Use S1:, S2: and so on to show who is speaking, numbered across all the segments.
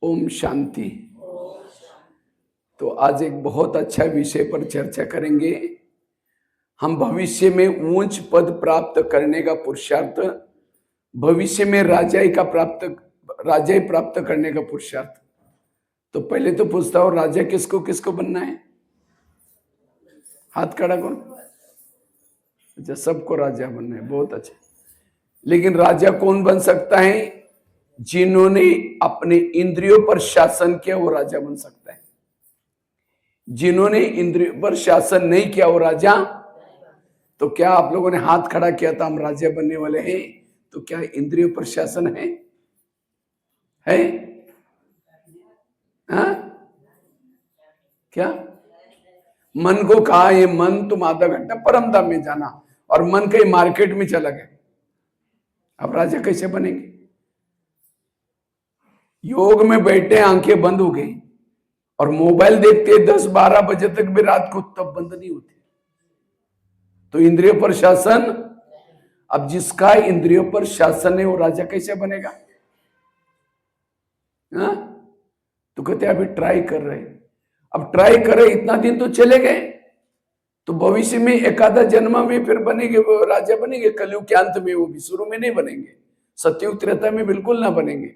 S1: ओम शांति। तो आज एक बहुत अच्छा विषय पर चर्चा करेंगे। हम भविष्य में ऊंच पद प्राप्त करने का पुरुषार्थ, भविष्य में राजाई प्राप्त करने का पुरुषार्थ। तो पहले तो पूछता हूं, राजा किसको किसको बनना है? हाथ खड़ा कौन? अच्छा, सबको राजा बनना है, बहुत अच्छा। लेकिन राजा कौन बन सकता है? जिन्होंने अपने इंद्रियों पर शासन किया वो राजा बन सकता है। जिन्होंने इंद्रियों पर शासन नहीं किया वो राजा। तो क्या आप लोगों ने हाथ खड़ा किया था हम राजा बनने वाले हैं? तो क्या इंद्रियों पर शासन है? हाँ? क्या मन को कहा, ये मन तुम आधा घंटा परम धाम में जाना, और मन कहीं मार्केट में चला गया, अब राजा कैसे बनेंगे? योग में बैठे आंखें बंद हो गई और मोबाइल देखते 10-12 बजे तक भी रात को, तब बंद नहीं होती। तो इंद्रियों पर शासन, अब जिसका इंद्रियों पर शासन है वो राजा कैसे बनेगा? हाँ? तो कहते अभी ट्राई कर रहे हैं। अब ट्राई कर रहे, इतना दिन तो चले गए, तो भविष्य में एकाधा जन्म में फिर बनेंगे, वो राजा बनेंगे कलयुग के अंत में। वो भी शुरू में नहीं बनेंगे, सतयुग त्रेता में बिल्कुल ना बनेंगे।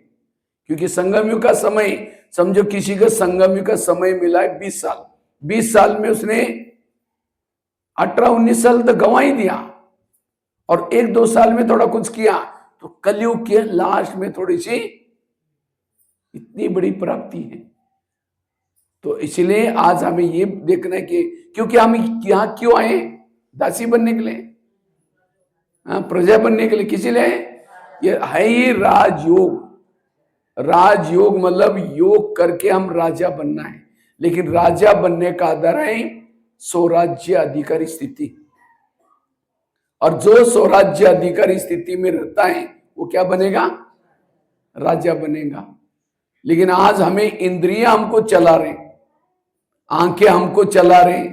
S1: क्योंकि संगम युग का समय, समझो किसी का संगम युग का समय मिला है 20 साल, 20 साल में उसने 18-19 साल तक गंवा ही दिया, और 1-2 साल में थोड़ा कुछ किया, तो कलयुग के लास्ट में थोड़ी सी इतनी बड़ी प्राप्ति है। तो इसलिए आज हमें ये देखना है कि क्योंकि हम यहां क्यों आए? दासी बनने के लिए, प्रजा बनने के लिए। किसी लिए? ये है ही राजयोग। राजयोग मतलब योग करके हम राजा बनना है। लेकिन राजा बनने का आधार है स्वराज्य अधिकारी स्थिति, और जो स्वराज्य अधिकारी स्थिति में रहता है वो क्या बनेगा? राजा बनेगा। लेकिन आज हमें इंद्रियां हमको चला रहे, आंखें हमको चला रहे,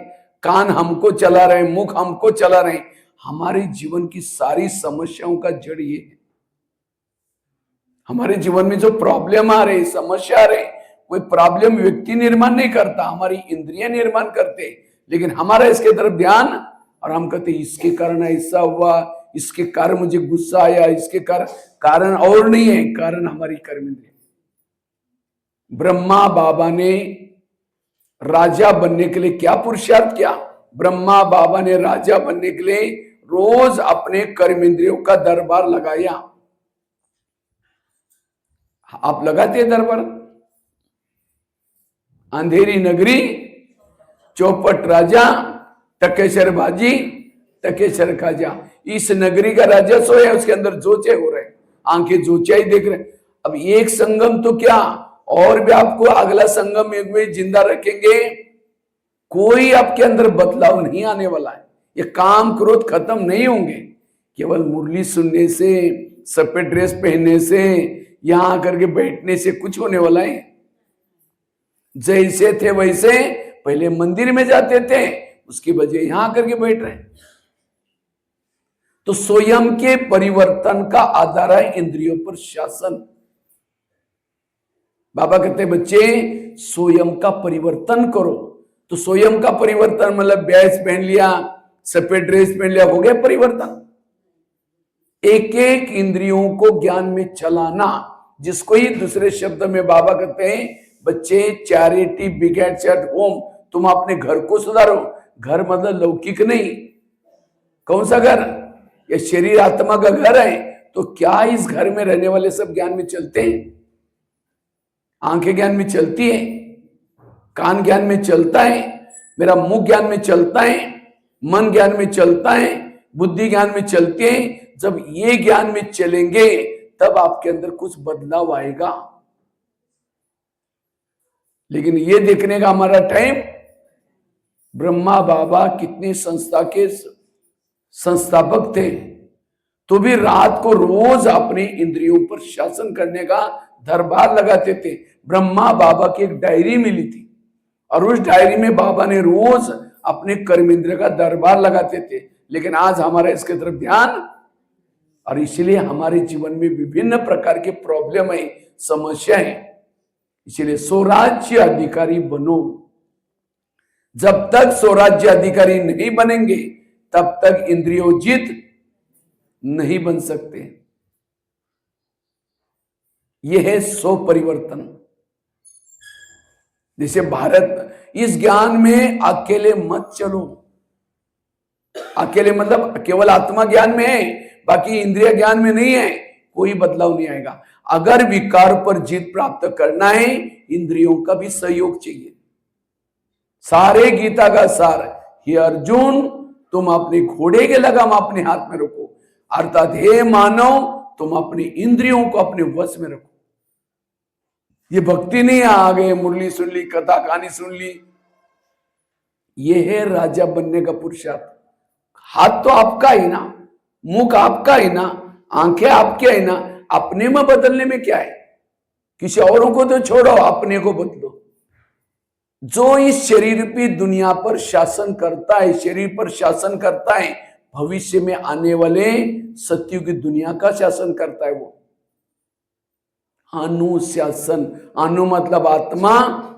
S1: कान हमको चला रहे, मुख हमको चला रहे। हमारे जीवन की सारी समस्याओं का जड़ ये है। हमारे जीवन में जो प्रॉब्लम आ रहे, समस्या आ रहे, कोई प्रॉब्लम व्यक्ति निर्माण नहीं करता, हमारी इंद्रियां निर्माण करते। लेकिन हमारा इसके तरफ ध्यान, और हम कहते इसके कारण ऐसा हुआ, इसके कारण मुझे गुस्सा आया, इसके कारण और नहीं है, कारण हमारी कर्म इंद्रिय। ब्रह्मा बाबा ने राजा बनने के लिए क्या पुरुषार्थ किया? ब्रह्मा बाबा ने राजा बनने के लिए रोज अपने कर्म इंद्रियों का दरबार लगाया। आप लगाते हैं दरबार? अंधेरी नगरी, चौपट राजा, टकेसर बाजी, टकेसर खाजा। इस नगरी का राजा सोया, उसके अंदर जोचे हो रहे, आंखें जोचा ही देख रहे। अब एक संगम तो क्या, और भी आपको अगला संगम युग में जिंदा रखेंगे। कोई आपके अंदर बदलाव नहीं आने वाला है। ये काम क्रोध खत्म नहीं होंगे। केवल मुरली सुनने से, सफेद ड्रेस पहनने से, यहां आकर के बैठने से कुछ होने वाला है? जैसे थे वैसे पहले मंदिर में जाते थे, उसकी वजह यहां आकर के बैठ रहे। तो स्वयं के परिवर्तन का आधार है इंद्रियों पर शासन। बाबा कहते हैं बच्चे स्वयं का परिवर्तन करो। तो स्वयं का परिवर्तन मतलब बैस पहन लिया, सफेद ड्रेस पहन लिया, हो गया परिवर्तन। एक एक इंद्रियों को ज्ञान में चलाना, जिसको ही दूसरे शब्द में बाबा कहते हैं बच्चे चैरिटी बिगेट्स एट होम। तुम अपने घर को सुधारो। घर मतलब लौकिक नहीं। कौन सा घर? ये शरीर आत्मा का घर है। तो क्या इस घर में रहने वाले सब ज्ञान में चलते हैं? आंखें ज्ञान में चलती है, कान ज्ञान में चलता है, मेरा मुंह ज्ञान में चलता है, मन ज्ञान में चलता है, बुद्धि ज्ञान में चलती है। जब ये ज्ञान में चलेंगे तब आपके अंदर कुछ बदलाव आएगा। लेकिन ये देखने का हमारा टाइम, ब्रह्मा बाबा कितनी संस्था के संस्थापक थे, तो भी रात को रोज अपने इंद्रियों पर शासन करने का दरबार लगाते थे। ब्रह्मा बाबा की एक डायरी मिली थी, और उस डायरी में बाबा ने रोज अपने कर्म इंद्रिय का दरबार लगाते थे। लेकिन आज हमारा इसके तरफ ध्यान, और इसलिए हमारे जीवन में विभिन्न प्रकार के प्रॉब्लम है, समस्या है। इसलिए स्वराज्य अधिकारी बनो। जब तक स्वराज्य अधिकारी नहीं बनेंगे तब तक इंद्रियोजित नहीं बन सकते। यह है स्व परिवर्तन। जैसे भारत, इस ज्ञान में अकेले मत चलो। अकेले मतलब केवल आत्मा ज्ञान में है, बाकी इंद्रिय ज्ञान में नहीं है, कोई बदलाव नहीं आएगा। अगर विकार पर जीत प्राप्त करना है, इंद्रियों का भी सहयोग चाहिए। सारे गीता का सार, हे अर्जुन तुम अपने घोड़े के लगाम अपने हाथ में रखो, अर्थात हे मानव तुम अपनी इंद्रियों को अपने वश में रखो। ये भक्ति नहीं आ गए, मुरली सुन ली, कथा कहानी सुन ली, ये है राजा बनने का पुरुषार्थ। हाथ तो आपका ही ना, मुख आपका ही ना, आंखें आपकी ही ना, अपने में बदलने में क्या है? किसी औरों को तो छोड़ो, अपने को बदलो। जो इस शरीर की दुनिया पर शासन करता है, शरीर पर शासन करता है, भविष्य में आने वाले सत्युग की दुनिया का शासन करता है वो। अनुशासन, अनु मतलब आत्मा,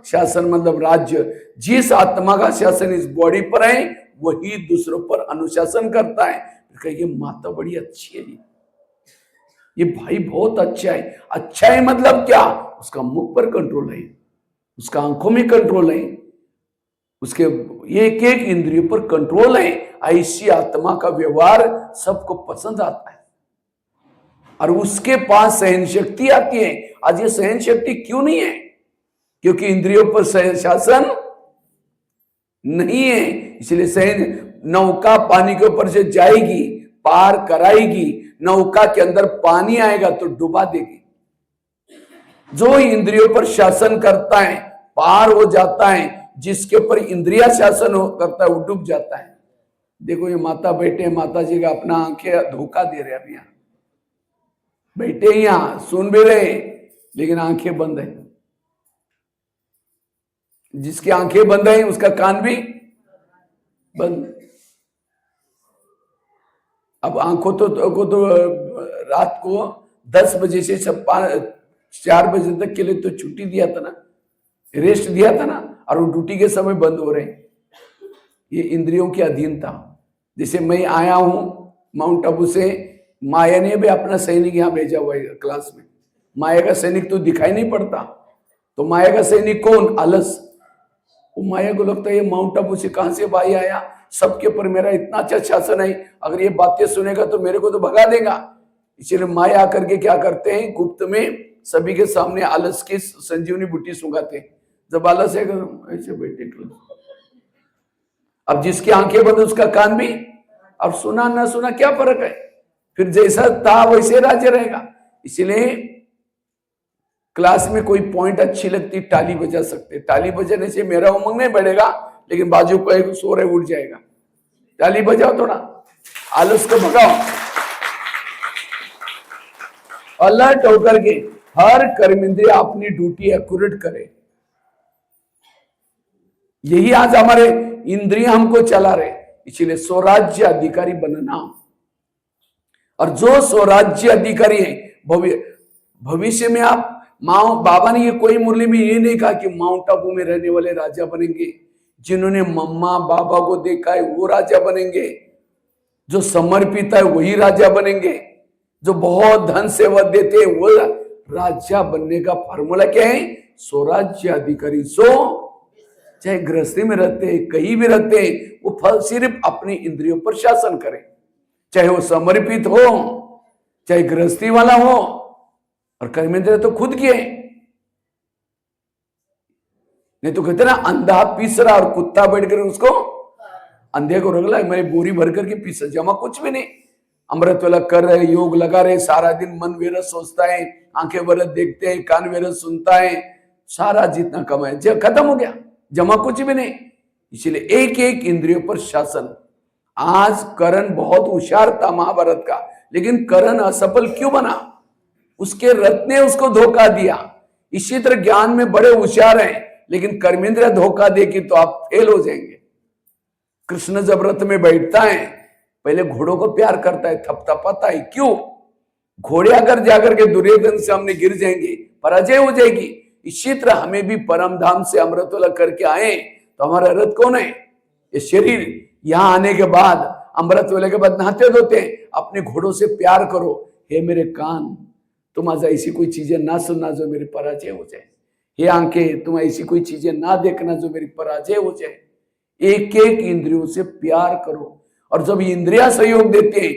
S1: शासन मतलब राज्य। जिस आत्मा का शासन इस बॉडी पर है वही दूसरों पर अनुशासन करता है। ये माता बड़ी अच्छी है, ये भाई बहुत अच्छा है। अच्छा है मतलब क्या? उसका मुख पर कंट्रोल है, उसका आंखों में कंट्रोल है, उसके एक एक इंद्रियों पर कंट्रोल है। ऐसी आत्मा का व्यवहार सबको पसंद आता है और उसके पास सहन शक्ति आती है। आज ये सहन शक्ति क्यों नहीं है? क्योंकि इंद्रियों पर शासन नहीं है। इसलिए सहन, नौका पानी के ऊपर से जाएगी, पार कराएगी, नौका के अंदर पानी आएगा तो डुबा देगी। जो इंद्रियों पर शासन करता है पार हो जाता है, जिसके ऊपर इंद्रिया शासन करता है वो डूब जाता है। देखो ये माता बैठे, माता जी का अपना आंखें धोखा दे रहे, अभी यहां बैठे, यहां सुन भी रहे लेकिन आंखें बंद है। जिसकी आंखें बंद है उसका कान भी बंद। अब आंखों तो रात को 10 बजे से सब 4 बजे तक के लिए तो छुट्टी दिया था ना, रेस्ट दिया था ना, और वो ड्यूटी के समय बंद हो रहे हैं। ये इंद्रियों की अधीनता। जैसे मैं आया हूं माउंट आबू से, माया ने भी अपना सैनिक यहां भेजा हुआ है क्लास में। माया का सैनिक तो दिखाई नहीं पड़ता, तो माया का सैनिक कौन? आलस। वो माया को लगता है ये माउंट आबू से कहां से भाई आया, सबके ऊपर मेरा इतना अच्छा शासन है, अगर ये बातें सुनेगा तो मेरे को तो भगा देगा। इसलिए माया आकर के क्या करते हैं, गुप्त में सभी के सामने आलस की संजीवनी बूटी सुंगाते हैं। जब आलस है ऐसे बैठे, अब जिसकी आंखें बंद उसका कान भी, अब सुना ना सुना क्या फर्क है? फिर जैसा था वैसे राज्य रहेगा। इसलिए क्लास में कोई पॉइंट अच्छी लगती ताली बजा सकते, ताली बजाने से मेरा उमंग नहीं बढ़ेगा, लेकिन बाजू को एक सो रहे उठ जाएगा। ताली बजाओ, थोड़ा आलस को भगाओ, अलर्ट होकर के हर कर्मेंद्रिय अपनी ड्यूटी एक्यूरेट करे। यही आज हमारे इंद्रिय हमको चला रहे। इसलिए स्वराज्य अधिकारी बनना, और जो स्वराज्य अधिकारी है भविष्य में आप बाबा ने ये कोई मुरली में ये नहीं कहा कि माउंट आबू में रहने वाले राजा बनेंगे। जिन्होंने मम्मा बाबा को देखा है वो राजा बनेंगे, जो समर्पित है वही राजा बनेंगे, जो बहुत धन सेवा देते हैं वो राजा बनने का फॉर्मूला क्या है? स्वराज्य अधिकारी। चाहे गृहस्थी में रहते हैं, कहीं भी रहते हैं, वो फल सिर्फ अपनी इंद्रियों पर शासन करें, चाहे वो समर्पित हो, चाहे गृहस्थी वाला हो। और कर्मेंद्र तो खुद किए, नहीं तो कहते ना अंधा पीस रहा और कुत्ता बैठकर उसको अंधे को रगला। मैं बोरी भर करके पीस, जमा कुछ भी नहीं, अमृत वाला कर रहे, योग लगा रहे, सारा दिन मन वेरस सोचता है, आंखें वेरस देखते हैं, कान वेरस सुनता है, सारा जितना कमाए जब खत्म हो गया, जमा कुछ भी नहीं। इसलिए एक एक इंद्रियों पर शासन। आज कर्ण बहुत होशियार था महाभारत का, लेकिन कर्ण असफल क्यों बना? उसके रथ ने उसको धोखा दिया। इसी तरह ज्ञान में बड़े होशियार हैं, लेकिन कर्मेंद्र धोखा देगी तो आप फेल हो जाएंगे। कृष्ण जब रथ में बैठता है पहले घोड़ों को प्यार करता है, थपथपाता है। क्यों? घोड़े अगर जाकर के दुर्योधन से सामने गिर जाएंगे, पराजय हो जाएगी। इसी तरह हमें भी परम धाम से अमृत वाला करके आए तो हमारा रथ कौन है? ये शरीर। यहां आने के बाद अमृत वाले के बाद नहाते धोते अपने घोड़ों से प्यार करो। हे मेरे कान, तुम आज ऐसी कोई चीजें ना सुनना जो मेरी पराजय हो जाए। हे आंखें, तुम ऐसी कोई चीजें ना देखना जो मेरी पराजय हो जाए। एक एक इंद्रियों से प्यार करो। और जब इंद्रिया सहयोग देते हैं,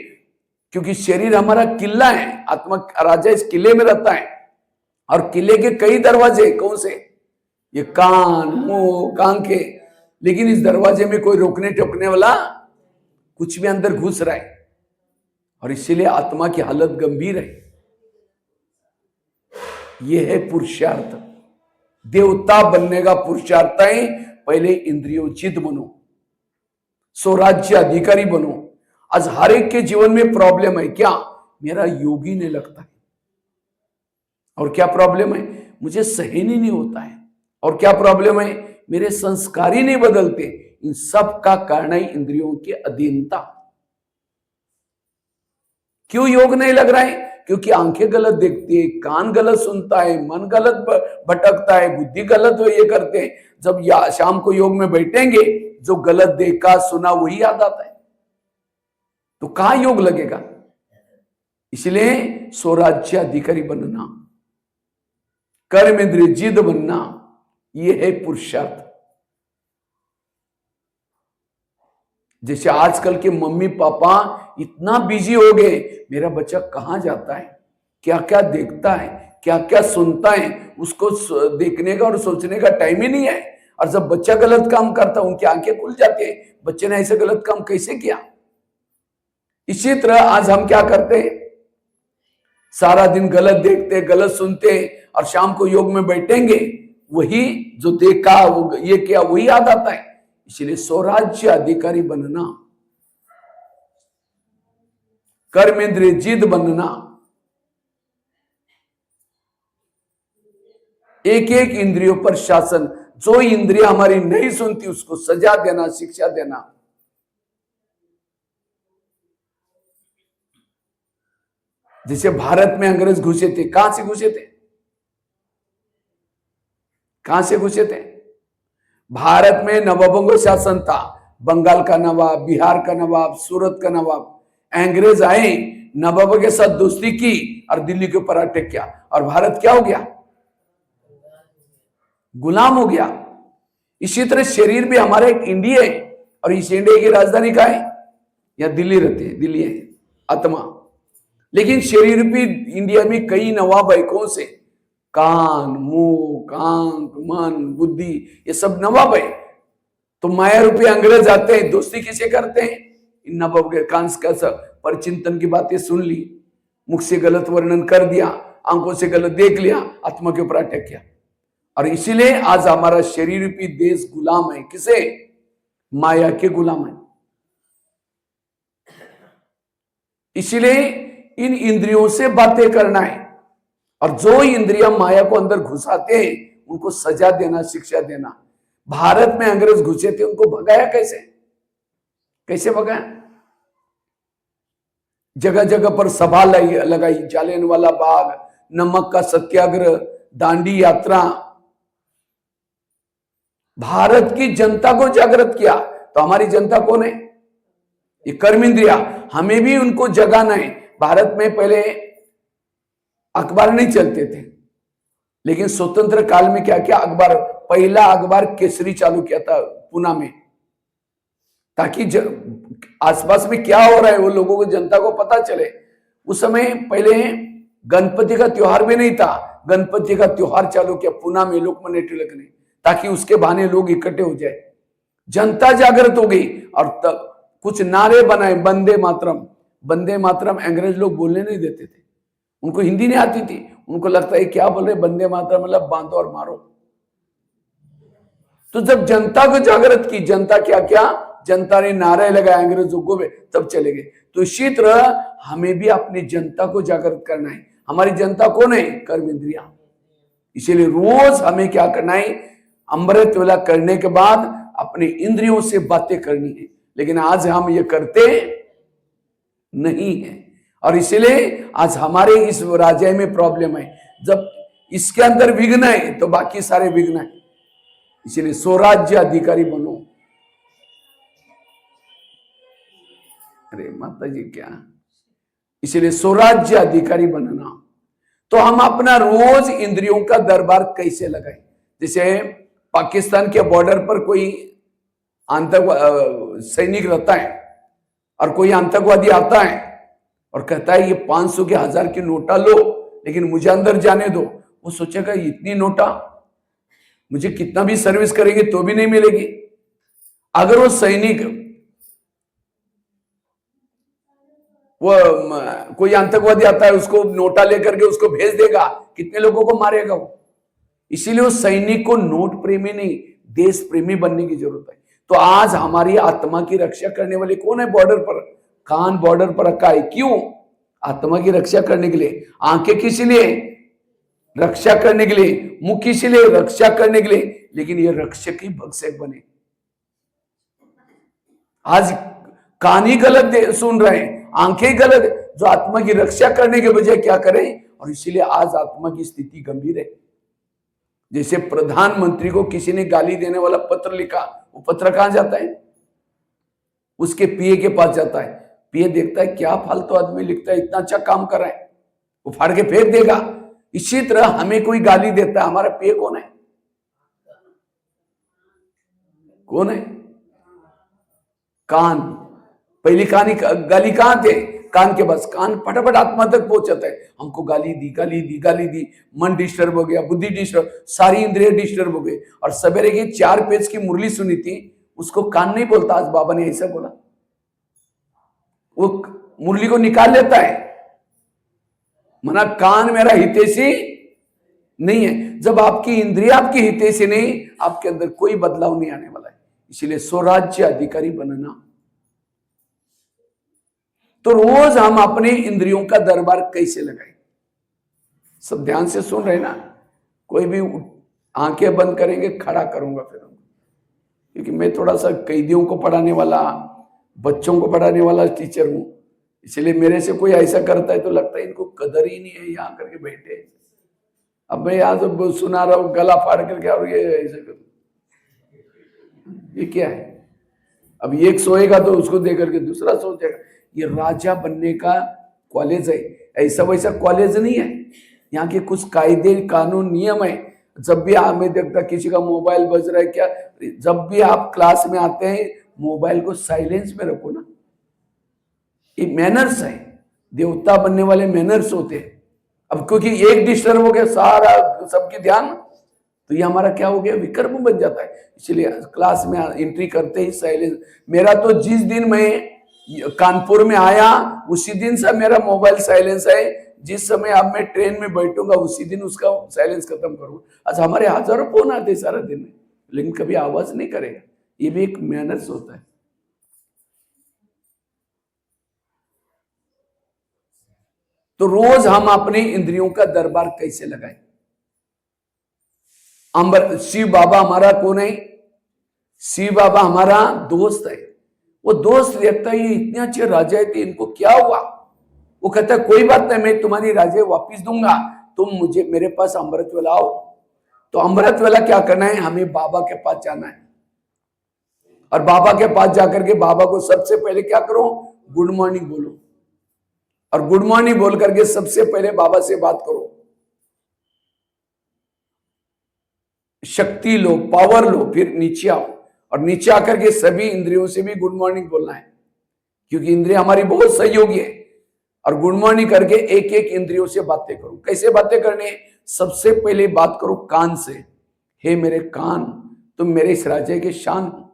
S1: क्योंकि शरीर हमारा किला है, आत्मा राजा इस किले में रहता है। और किले के कई दरवाजे, कौन से? ये कान, मुंह, आंखें। लेकिन इस दरवाजे में कोई रोकने टोकने वाला कुछ भी अंदर घुस रहा है, और इसीलिए आत्मा की हालत गंभीर है। यह है पुरुषार्थ। देवता बनने का पुरुषार्थ है पहले इंद्रियोचित बनो, स्वराज्य अधिकारी बनो। आज हर एक के जीवन में प्रॉब्लम है, क्या? मेरा योगी नहीं लगता है। और क्या प्रॉब्लम है? मुझे सहन ही नहीं होता है। और क्या प्रॉब्लम है? मेरे संस्कार ही नहीं बदलते। इन सब का कारण है इंद्रियों की अधीनता। क्यों योग नहीं लग रहा है? क्योंकि आंखें गलत देखती है, कान गलत सुनता है, मन गलत भटकता है, बुद्धि गलत हो ये करते हैं। जब शाम को योग में बैठेंगे, जो गलत देखा सुना वही याद आता है, तो कहां योग लगेगा? इसलिए स्वराज्य अधिकारी बनना, कर्म इंद्रिय जिद बनना, यह है पुरुषार्थ। जैसे आजकल के मम्मी पापा इतना बिजी हो गए, मेरा बच्चा कहां जाता है, क्या क्या देखता है, क्या क्या सुनता है, उसको देखने का और सोचने का टाइम ही नहीं है। और जब बच्चा गलत काम करता है, उनकी आंखें खुल जाती है, बच्चे ने ऐसे गलत काम कैसे किया। इसी तरह आज हम क्या करते हैं? सारा दिन गलत देखते, गलत सुनते, और शाम को योग में बैठेंगे, वही जो देखा वो ये किया वही याद आता है। इसलिए स्वराज्य अधिकारी बनना, कर्मेंद्रिय जिद बनना, एक एक इंद्रियों पर शासन। जो इंद्रिया हमारी नहीं सुनती उसको सजा देना, शिक्षा देना। जैसे भारत में अंग्रेज घुसे थे, कहां से घुसे थे? कहां से घुसे थे? भारत में नवाबों शासन था। बंगाल का नवाब, बिहार का नवाब, सूरत का नवाब। अंग्रेज आए, नवाबों के साथ दोस्ती की और दिल्ली के ऊपर अटैक किया, और भारत क्या हो गया? गुलाम हो गया। इसी तरह शरीर भी हमारा एक इंडिया है, और इस इंडिया की राजधानी क्या है? या दिल्ली रहती है, दिल्ली है आत्मा। लेकिन शरीर भी इंडिया में कई नवाब है, कौन से? कान, मुंह, आंख, मन, बुद्धि, ये सब नवाब है। तो माया रूपी अंग्रेज आते हैं, दोस्ती किसे करते हैं? इन नवाब के। कान का पर चिंतन की बातें सुन ली, मुख से गलत वर्णन कर दिया, आंखों से गलत देख लिया, आत्मा के ऊपर अटैक किया। और इसीलिए आज हमारा शरीर रूपी देश गुलाम है, किसे? माया के गुलाम है। इसीलिए इन इंद्रियों से बातें करना है, और जो इंद्रियां माया को अंदर घुसाते हैं उनको सजा देना, शिक्षा देना। भारत में अंग्रेज घुसे थे, उनको भगाया कैसे? कैसे भगाया? जगह जगह पर सभा लगाई, जालियनवाला बाग, नमक का सत्याग्रह, दांडी यात्रा। भारत की जनता को जागृत किया। तो हमारी जनता कौन है? ये कर्म इंद्रिया। हमें भी उनको जगाना है। भारत में पहले अखबार नहीं चलते थे, लेकिन स्वतंत्र काल में क्या किया? अखबार, पहला अखबार केसरी चालू किया था पुणे में, ताकि आसपास में क्या हो रहा है वो लोगों को, जनता को पता चले। उस समय पहले गणपति का त्योहार भी नहीं था, गणपति का त्योहार चालू किया पुणे में लोकमान्य तिलक ने, ताकि उसके बहाने लोग इकट्ठे हो जाए। जनता जागृत हो गई, और तब कुछ नारे बनाए, वंदे मातरम। वंदे मातरम अंग्रेज लोग बोलने नहीं देते थे, उनको हिंदी नहीं आती थी। उनको लगता है क्या बोल रहे, वंदे मातरम मतलब बांधो और मारो। तो जब जनता को जागृत की, जनता क्या क्या, जनता ने नारे लगाए अंग्रेजों को, तब चले गए। तो इसी तरह हमें भी अपनी जनता को जागृत करना है। हमारी जनता कौन है? कर्म इंद्रिया। इसीलिए रोज हमें क्या करना है? अमृत वेला करने के बाद अपने इंद्रियों से बातें करनी है। लेकिन आज हम ये करते नहीं है, और इसलिए आज हमारे इस राज्य में प्रॉब्लम है। जब इसके अंदर विघ्न है तो बाकी सारे विघ्न है। इसलिए स्वराज्य अधिकारी बनो। अरे माता जी क्या, इसलिए स्वराज्य अधिकारी बनना। तो हम अपना रोज इंद्रियों का दरबार कैसे लगाएं? जैसे पाकिस्तान के बॉर्डर पर कोई सैनिक रहता है और कोई आतंकवादी आता है और कहता है ये 500 के 1000 की नोटा लो लेकिन मुझे अंदर जाने दो। वो सोचेगा इतनी नोटा मुझे कितना भी सर्विस करेंगे तो भी नहीं मिलेगी। अगर वो सैनिक वो कोई आतंकवादी आता है उसको नोटा लेकर के उसको भेज देगा, कितने लोगों को मारेगा वो। इसीलिए उस सैनिक को नोट प्रेमी नहीं देश प्रेमी बनने की जरूरत है। तो आज हमारी आत्मा की रक्षा करने वाले कौन है? बॉर्डर पर कान बॉर्डर पर रखा है। क्यों? आत्मा की रक्षा करने के लिए। आंखें किस लिए? रक्षा करने के लिए। मुंह किस लिए? रक्षा करने के लिए। लेकिन ये रक्षक ही भक्षक बने। आज कान ही गलत सुन रहे हैं, आंखें गलत, जो आत्मा की रक्षा करने के बजाय क्या करें। और इसीलिए आज आत्मा की स्थिति गंभीर है। जैसे प्रधानमंत्री को किसी ने गाली देने वाला पत्र लिखा, वो पत्र कहां जाता है? उसके पीए के पास जाता है। पीए देखता है क्या फालतू आदमी लिखता है, इतना अच्छा काम कर रहा है, वो फाड़ के फेंक देगा। इसी तरह हमें कोई गाली देता है, हमारा पीए कौन है? कौन है? कान। पहली कहानी गाली कहां थे? कान के पास। कान फटाफट आत्मा तक पहुंचता है। हमको गाली दी गाली दी गाली दी, मन डिस्टर्ब हो गया, बुद्धि डिस्टर्ब, सारी इंद्रिय डिस्टर्ब हो गई। और सवेरे की 4 पेज की मुरली सुनी थी, उसको कान नहीं बोलता। आज बाबा ने ऐसा बोला, वो मुरली को निकाल लेता है। मना कान मेरा हितैषी नहीं है। जब आपकी इंद्रिया आपकी हितैषी नहीं, आपके अंदर कोई बदलाव नहीं आने वाला है। इसलिए स्वराज्य अधिकारी बनना। तो रोज हम अपने इंद्रियों का दरबार कैसे लगाएं? सब ध्यान से सुन रहे ना। कोई भी आंखें बंद करेंगे, खड़ा करूंगा फिर, क्योंकि मैं थोड़ा सा कैदियों को पढ़ाने वाला, बच्चों को पढ़ाने वाला टीचर हूं। इसलिए मेरे से कोई ऐसा करता है तो लगता है इनको कदर ही नहीं है, यहां करके बैठे। अब मैं यहां तो सुना रहा हूं गला फाड़ करके, और ये ऐसा कर, ये क्या है? अब एक सोएगा तो उसको दे करके दूसरा सो जाएगा। ये राजा बनने का कॉलेज है, ऐसा वैसा कॉलेज नहीं है। यहाँ के कुछ कायदे कानून नियम है। जब भी आप, मैं देखता किसी का मोबाइल बज रहा है क्या, जब भी आप क्लास में आते हैं मोबाइल को साइलेंस में रखो ना। ये मैनर्स है, देवता बनने वाले मैनर्स होते हैं। अब क्योंकि एक डिस्टर्ब हो गया सारा सबकी ध्यान, तो ये हमारा क्या हो गया? विकर्म बन जाता है। इसलिए क्लास में एंट्री करते ही साइलेंस। मेरा तो जिस दिन मैं कानपुर में आया उसी दिन से मेरा मोबाइल साइलेंस है। जिस समय अब मैं ट्रेन में बैठूंगा उसी दिन उसका साइलेंस खत्म करूंगा। अच्छा, हमारे हजारों फोन आते सारा दिन में, लेकिन कभी आवाज नहीं करेगा। ये भी एक मैनर्स होता है। तो रोज हम अपने इंद्रियों का दरबार कैसे लगाएं? शिव बाबा हमारा कौन है? शिव बाबा हमारा दोस्त है। वो दोस्त देखता है ये इतने अच्छे राजा है, इनको क्या हुआ? वो कहता है कोई बात नहीं, मैं तुम्हारी राजे वापिस दूंगा, तुम मुझे मेरे पास अमृत वेला आओ। तो अमृत वेला क्या करना है? हमें बाबा के पास जाना है। और बाबा के पास जाकर के बाबा को सबसे पहले क्या करो? गुड मॉर्निंग बोलो। और गुड मॉर्निंग बोल करके सबसे पहले बाबा से बात करो, शक्ति लो, पावर लो, फिर नीचे आओ। और नीचे आकर के सभी इंद्रियों से भी गुड मॉर्निंग बोलना है, क्योंकि इंद्रिय हमारी बहुत सहयोगी है। और गुड मॉर्निंग करके एक एक इंद्रियों से बातें करो। कैसे बातें करनी है? सबसे पहले बात करो कान से। हे मेरे कान, तुम मेरे इस राज्य के शान हो।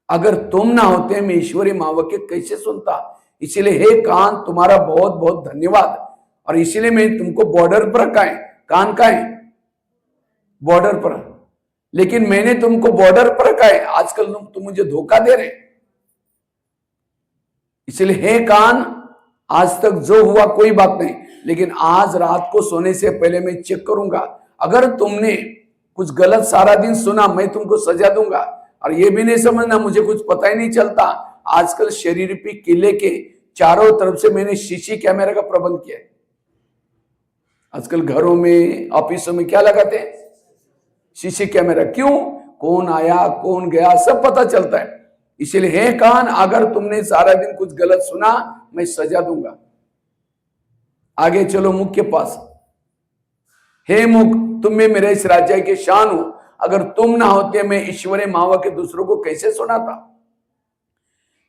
S1: अगर तुम ना होते मैं ईश्वरी महावाक्य कैसे सुनता? इसीलिए हे कान, तुम्हारा बहुत बहुत धन्यवाद। और इसीलिए मैं तुमको बॉर्डर पर रखा है। कान का है बॉर्डर पर, लेकिन मैंने तुमको बॉर्डर पर रखा है। आजकल तुम मुझे धोखा दे रहे। इसलिए हे कान, आज तक जो हुआ कोई बात नहीं, लेकिन आज रात को सोने से पहले मैं चेक करूंगा। अगर तुमने कुछ गलत सारा दिन सुना, मैं तुमको सजा दूंगा। और ये भी नहीं समझना मुझे कुछ पता ही नहीं चलता। आजकल शरीर पे किले के चारों तरफ से मैंने सीसी कैमरा का प्रबंध किया है। आजकल घरों में, ऑफिसों में क्या लगाते हैं? शीशे कैमरा। क्यों? कौन आया कौन गया सब पता चलता है। इसलिए हे कान, अगर तुमने सारा दिन कुछ गलत सुना, मैं सजा दूंगा। आगे चलो मुख के पास। हे मुख, तुम में मेरे इस राज्य के शान हो। अगर तुम ना होते, मैं ईश्वरीय मावा के दूसरों को कैसे सुनाता?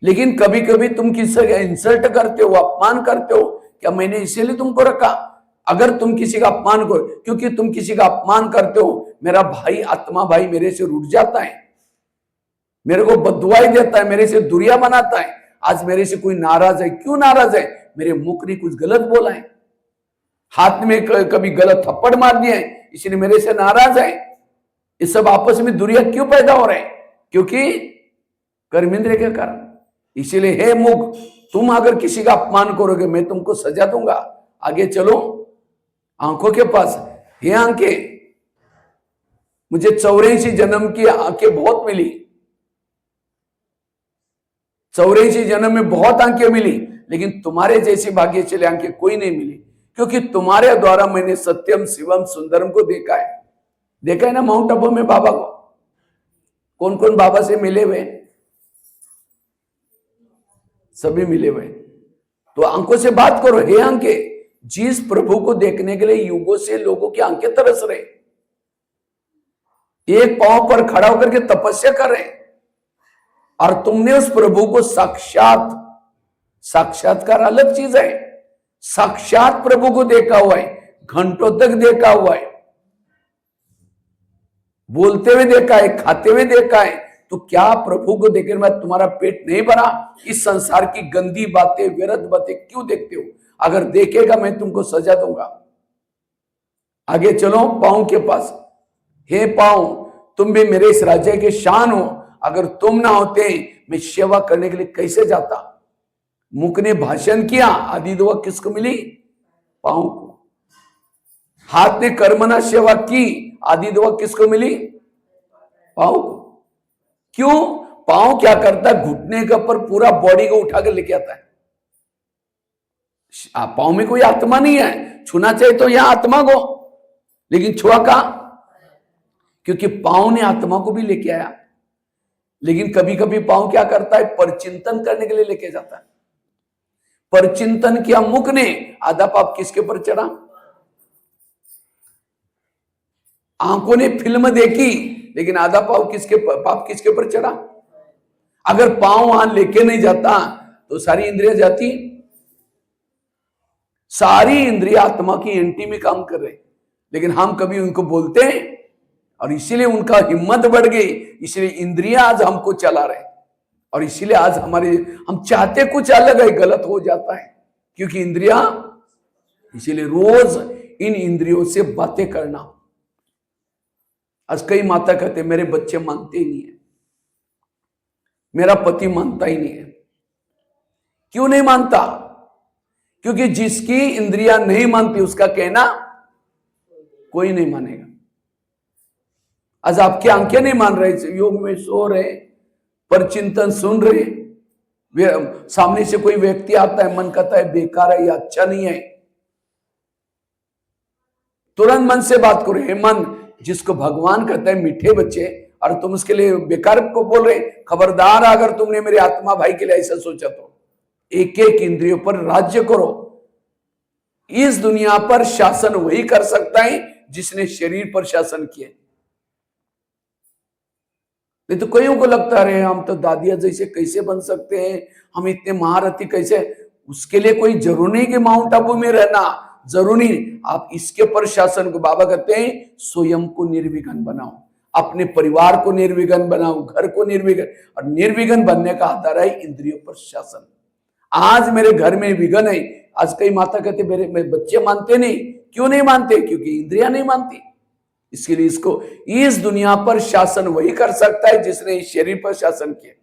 S1: लेकिन कभी कभी तुम किसी का इंसल्ट करते हो, अपमान करते हो। क्या मैंने इसीलिए तुमको रखा? अगर तुम किसी का अपमान करो, क्योंकि तुम किसी का अपमान करते हो, मेरा भाई, आत्मा भाई मेरे से रूठ जाता है, मेरे को बददुआई देता है, मेरे से दूरिया बनाता है। आज मेरे से कोई नाराज है। क्यों नाराज है? मेरे मुख ने कुछ गलत बोला है, हाथ में कभी गलत थप्पड़ मार दिया है, इसलिए मेरे से नाराज है। ये सब आपस में दूरिया क्यों पैदा हो रहे हैं? क्योंकि कर्मेंद्रिय के कारण। इसीलिए हे मुख, तुम अगर किसी का अपमान करोगे, मैं तुमको सजा दूंगा। आगे चलो आंखों के पास। हे आंखें, मुझे 84 जन्म की आंखें बहुत मिली, 84 जन्म में बहुत आंखें मिली, लेकिन तुम्हारे जैसी भाग्यशाली आंखें कोई नहीं मिली, क्योंकि तुम्हारे द्वारा मैंने सत्यम शिवम सुंदरम को देखा है। देखा है ना माउंट आबू में बाबा को? कौन कौन बाबा से मिले हुए? सभी मिले हुए। तो आंखों से बात करो। हे आंखें, जिस प्रभु को देखने के लिए युगों से लोगों की आंखें तरस रहे, एक पांव पर खड़ा होकर के तपस्या कर रहे, और तुमने उस प्रभु को साक्षात्कार अलग चीज है। साक्षात प्रभु को देखा हुआ है, घंटों तक देखा हुआ है, बोलते हुए देखा है, खाते हुए देखा है। तो क्या प्रभु को देखने के बाद तुम्हारा पेट नहीं भरा? इस संसार की गंदी बातें, व्यर्थ बातें क्यों देखते हो? अगर देखेगा, मैं तुमको सजा दूंगा। आगे चलो पांव के पास। हे पांव, तुम भी मेरे इस राज्य के शान हो। अगर तुम ना होते, मैं सेवा करने के लिए कैसे जाता? मुख ने भाषण किया, आदि दुआ किसको मिली? पांव को। हाथ ने कर्मना सेवा की, आदि दुआ किसको मिली? पांव को। क्यों? पांव क्या करता है? घुटने के ऊपर पूरा बॉडी को उठाकर लेके आता है। पांव में कोई आत्मा नहीं है, छूना चाहिए तो यहां आत्मा को, लेकिन छुआ का? क्योंकि पांव ने आत्मा को भी लेके आया। लेकिन कभी कभी पांव क्या करता है? परचिंतन करने के लिए लेके जाता है। परचिंतन किया मुख ने, आधा पाप किसके ऊपर चढ़ा? आंखों ने फिल्म देखी, लेकिन आधा पाप किसके ऊपर चढ़ा? अगर पांव वहां लेके नहीं जाता तो सारी इंद्रियां जाती। सारी इंद्रियां आत्मा की एंटी में काम कर रहे, लेकिन हम कभी उनको बोलते हैं, और इसीलिए उनका हिम्मत बढ़ गई। इसलिए इंद्रियां आज हमको चला रहे, और इसीलिए आज हम चाहते कुछ अलग है, गलत हो जाता है, क्योंकि इंद्रियां। इसीलिए रोज इन इंद्रियों से बातें करना। आज कई माता कहते मेरे बच्चे मानते ही नहीं है, मेरा पति मानता ही नहीं है। क्यों नहीं मानता? क्योंकि जिसकी इंद्रियां नहीं मानती, उसका कहना कोई नहीं मानेगा। आज आपकी आंखें नहीं मान रहे, योग में सो रहे, पर चिंतन सुन रहे, सामने से कोई व्यक्ति आता है, मन कहता है बेकार है, ये अच्छा नहीं है, तुरंत मन से बात करो। हे मन, जिसको भगवान कहता है मीठे बच्चे, और तुम उसके लिए बेकार को बोल रहे, खबरदार अगर तुमने मेरे आत्मा भाई के लिए ऐसा सोचा तो। एक एक इंद्रियों पर राज्य करो। इस दुनिया पर शासन वही कर सकता है जिसने शरीर पर शासन किया। नहीं तो कईयों को लगता है हम तो दादिया जैसे कैसे बन सकते हैं, हम इतने महारथी कैसे? उसके लिए कोई जरूरी नहीं कि माउंट आबू में रहना, जरूरी नहीं। आप इसके पर शासन को, बाबा कहते हैं स्वयं को निर्विघ्न बनाओ, अपने परिवार को निर्विघ्न बनाओ, घर को निर्विघ्न। और निर्विघ्न बनने का आधार है इंद्रियों पर शासन। आज मेरे घर में विघ्न है। आज कई माता कहते मेरे बच्चे मानते नहीं। क्यों नहीं मानते? क्योंकि इंद्रियां नहीं मानती। इसके लिए इसको, इस दुनिया पर शासन वही कर सकता है जिसने इस शरीर पर शासन किया।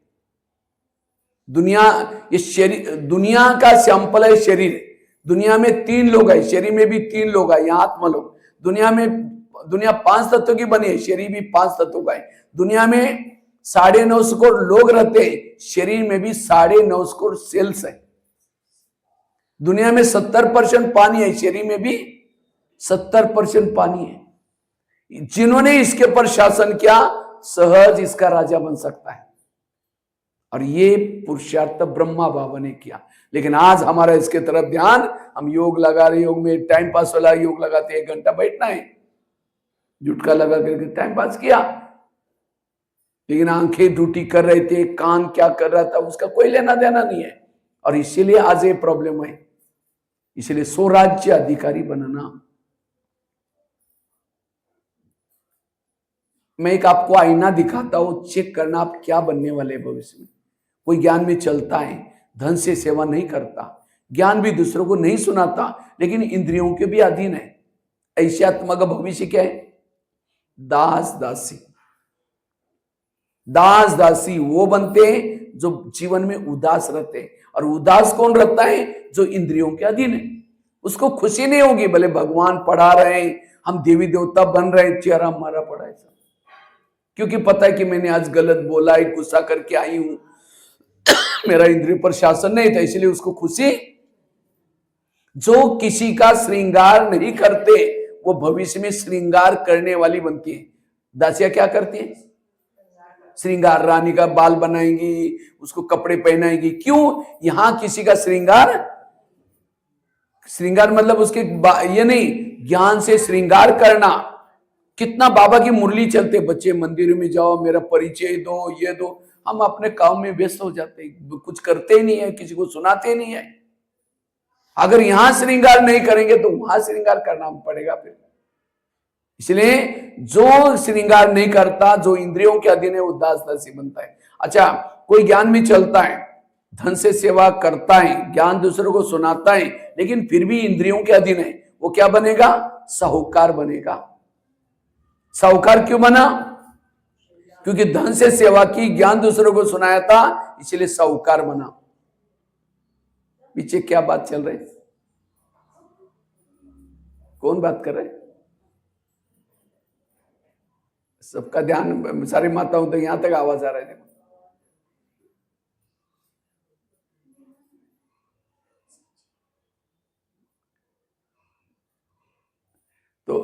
S1: दुनिया का सैंपल है शरीर। दुनिया में 3 लोग है, शरीर में भी 3 लोग है, यहाँ आत्मा लोग। दुनिया 5 तत्वों की बनी है, शरीर भी 5 तत्वों का है। दुनिया में 9.5 करोड़ लोग रहते हैं, शरीर में भी 9.5 करोड़ सेल्स है। दुनिया में 70% पानी है, शरीर में भी 70% पानी है। जिन्होंने इसके ऊपर शासन किया, सहज इसका राजा बन सकता है। और ये पुरुषार्थ ब्रह्मा बाबा ने किया। लेकिन आज हमारा इसके तरफ ध्यान, हम योग लगा रहे, योग में टाइम पास वाला योग लगाते, 1 घंटा बैठना है, जुटका लगा करके टाइम पास किया, लेकिन आंखें ड्यूटी कर रहे थे, कान क्या कर रहा था उसका कोई लेना देना नहीं है। और इसीलिए आज ये प्रॉब्लम है। इसलिए स्वराज्य अधिकारी बनना। मैं एक आपको आईना दिखाता हूं, चेक करना आप क्या बनने वाले भविष्य में। कोई ज्ञान में चलता है, धन से सेवा नहीं करता, ज्ञान भी दूसरों को नहीं सुनाता, लेकिन इंद्रियों के भी अधीन है, ऐसे आत्मा का भविष्य क्या है? दास दासी। दास दासी वो बनते हैं जो जीवन में उदास रहते हैं। और उदास कौन रहता है? जो इंद्रियों के अधीन है। उसको खुशी नहीं होगी, भले भगवान पढ़ा रहे हैं, हम देवी देवता बन रहे हैं, चेहरा मारा पड़ा है सब, क्योंकि पता है कि मैंने आज गलत बोला है, गुस्सा करके आई हूं, मेरा इंद्रिय पर शासन नहीं था, इसलिए उसको खुशी। जो किसी का श्रृंगार नहीं करते वो भविष्य में श्रृंगार करने वाली बनती है। दासियां क्या करती है? श्रृंगार, रानी का बाल बनाएंगी, उसको कपड़े पहनाएंगी। क्यों? यहां किसी का श्रृंगार, श्रृंगार मतलब उसके ये नहीं, ज्ञान से श्रृंगार करना। कितना बाबा की मुरली चलते, बच्चे मंदिर में जाओ, मेरा परिचय दो, ये दो। हम अपने काम में व्यस्त हो जाते हैं, कुछ करते ही नहीं है, किसी को सुनाते नहीं है। अगर यहां श्रृंगार नहीं करेंगे तो वहां श्रृंगार करना पड़ेगा फिर। इसलिए जो श्रृंगार नहीं करता, जो इंद्रियों के अधीन है, वो दास दासी बनता है। अच्छा, कोई ज्ञान में चलता है, धन से सेवा करता है, ज्ञान दूसरों को सुनाता है, लेकिन फिर भी इंद्रियों के अधीन है, वो क्या बनेगा? साहूकार बनेगा। साहूकार क्यों बना? क्योंकि धन से सेवा की, ज्ञान दूसरों को सुनाया था, इसलिए साहूकार बना। पीछे क्या बात चल रही? कौन बात कर रहे? सबका ध्यान, सारी माताओं तक, यहां तक आवाज आ रहा है। तो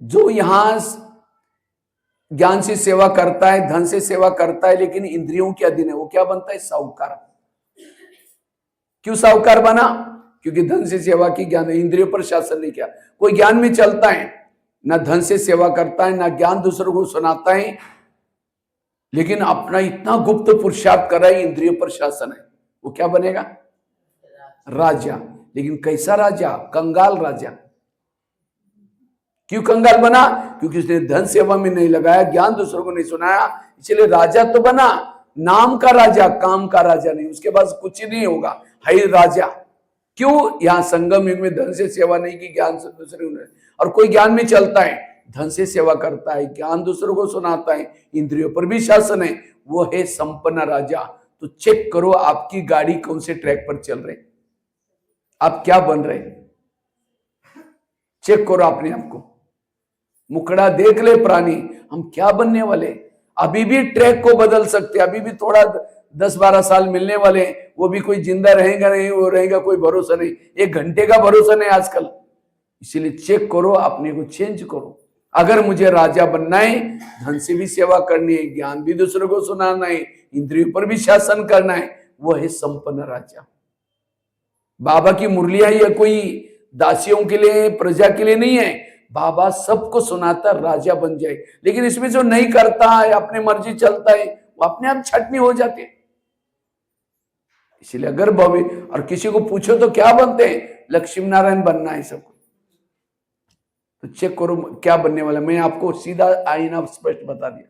S1: जो यहां ज्ञान से सेवा करता है, धन से सेवा करता है, लेकिन इंद्रियों के अधीन है, वो क्या बनता है? साहूकार। क्यों साहूकार बना? क्योंकि धन से सेवा की, ज्ञान इंद्रियों पर शासन नहीं किया। कोई ज्ञान में चलता है, ना धन से सेवा करता है, ना ज्ञान दूसरों को सुनाता है, लेकिन अपना इतना गुप्त पुरुषार्थ कर रहा है, इंद्रियों पर शासन है, वो क्या बनेगा? राजा। लेकिन कैसा राजा? कंगाल राजा। क्यों कंगाल बना? क्योंकि उसने धन सेवा में नहीं लगाया, ज्ञान दूसरों को नहीं सुनाया, इसलिए राजा तो बना, नाम का राजा, काम का राजा नहीं। उसके पास कुछ नहीं होगा, है राजा। क्यों? यहां संगम युग में धन से सेवा नहीं की, ज्ञान से दूसरे। और कोई ज्ञान में चलता है, धन से सेवा करता है, ज्ञान दूसरों को सुनाता है, इंद्रियों पर भी शासन है, वो है संपन्न राजा। तो चेक करो आपकी गाड़ी कौन से ट्रैक पर चल रहे, आप क्या बन रहे, चेक करो अपने आप को। मुखड़ा देख ले प्राणी, हम क्या बनने वाले। अभी भी ट्रैक को बदल सकते, अभी भी थोड़ा 10-12 साल मिलने वाले, वो भी कोई जिंदा रहेगा नहीं, वो रहेगा कोई भरोसा नहीं, 1 घंटे का भरोसा नहीं आजकल। इसीलिए चेक करो, अपने को चेंज करो। अगर मुझे राजा बनना है, धन से भी सेवा करनी है, ज्ञान भी दूसरों को सुनाना है, इंद्रियों पर भी शासन करना है, वो है संपन्न राजा। बाबा की मुरलियां ये कोई दासियों के लिए, प्रजा के लिए नहीं है। बाबा सबको सुनाता राजा बन जाए, लेकिन इसमें जो नहीं करता है, अपने मर्जी चलता है, वो अपने आप छटनी हो जाते हैं। इसलिए अगर भविष्य और किसी को पूछो तो क्या बनते हैं? लक्ष्मी नारायण बनना है सबको। तो चेक करो क्या बनने वाला। मैं आपको सीधा आईना स्पष्ट बता दिया।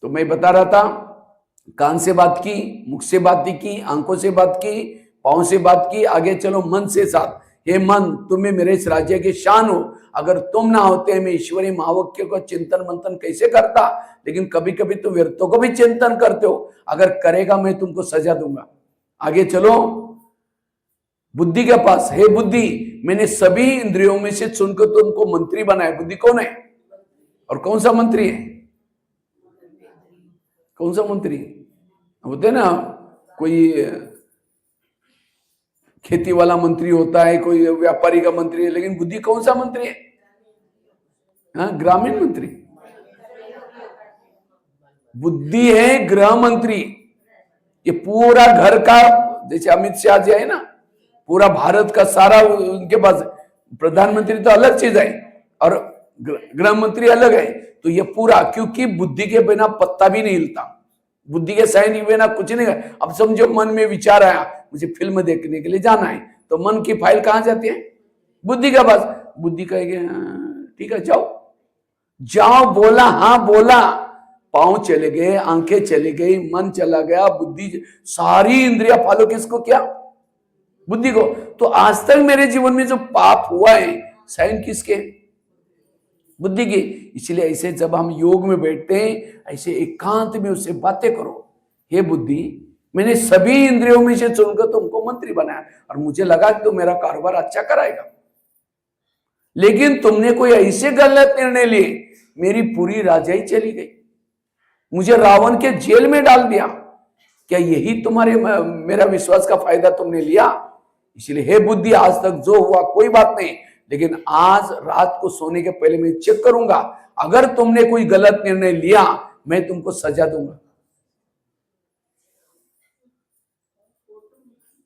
S1: तो मैं बता रहा था, कान से बात की, मुख से बात की, आंखों से बात की, पांव से बात की, आगे चलो मन से साथ। हे मन, तुम्हें मेरे इस राज्य के शान हो, अगर तुम ना होते मैं ईश्वरी महावाक्य को चिंतन मंथन कैसे करता। लेकिन कभी कभी तुम व्यर्थों को भी चिंतन करते हो, अगर करेगा मैं तुमको सजा दूंगा। आगे चलो बुद्धि के पास। हे बुद्धि, मैंने सभी इंद्रियों में से चुनकर तुमको मंत्री बनाया। बुद्धि कौन है और कौन सा मंत्री है? कौन सा मंत्री होते ना, कोई खेती वाला मंत्री होता है, कोई व्यापारी का मंत्री है, लेकिन बुद्धि कौन सा मंत्री है? हाँ, ग्रामीण मंत्री। बुद्धि है गृह मंत्री। ये पूरा घर का, जैसे अमित शाह जी है ना, पूरा भारत का सारा उनके पास, प्रधानमंत्री तो अलग चीज है और गृह मंत्री अलग है। तो ये पूरा, क्योंकि बुद्धि के बिना पत्ता भी नहीं हिलता, बुद्धि के साइन के बिना कुछ नहीं। अब समझो मन में विचार आया, मुझे फिल्म देखने के लिए जाना है, तो मन की फाइल कहां जाती है? बुद्धि के पास। बुद्धि कहेगी ठीक है जाओ जाओ, बोला हाँ बोला, पांव चले गए, आंखें चली गई, मन चला गया, बुद्धि, सारी इंद्रिया फॉलो किसको किया? बुद्धि को। तो आज तक मेरे जीवन में जो पाप हुआ है, साइन किसके? बुद्धि की। इसलिए ऐसे जब हम योग में बैठते हैं, ऐसे एकांत में उससे बातें करो, हे बुद्धि, मैंने सभी इंद्रियों में से चुनकर तुमको मंत्री बनाया और मुझे लगा कि तुम मेरा कारोबार अच्छा कराएगा, लेकिन तुमने कोई ऐसे गलत निर्णय लिए, मेरी पूरी राजाई चली गई, मुझे रावण के जेल में डाल दिया। क्या यही तुम्हारे मेरा विश्वास का फायदा तुमने लिया? इसलिए हे बुद्धि, आज तक जो हुआ कोई बात नहीं, लेकिन आज रात को सोने के पहले मैं चेक करूंगा, अगर तुमने कोई गलत निर्णय लिया मैं तुमको सजा दूंगा।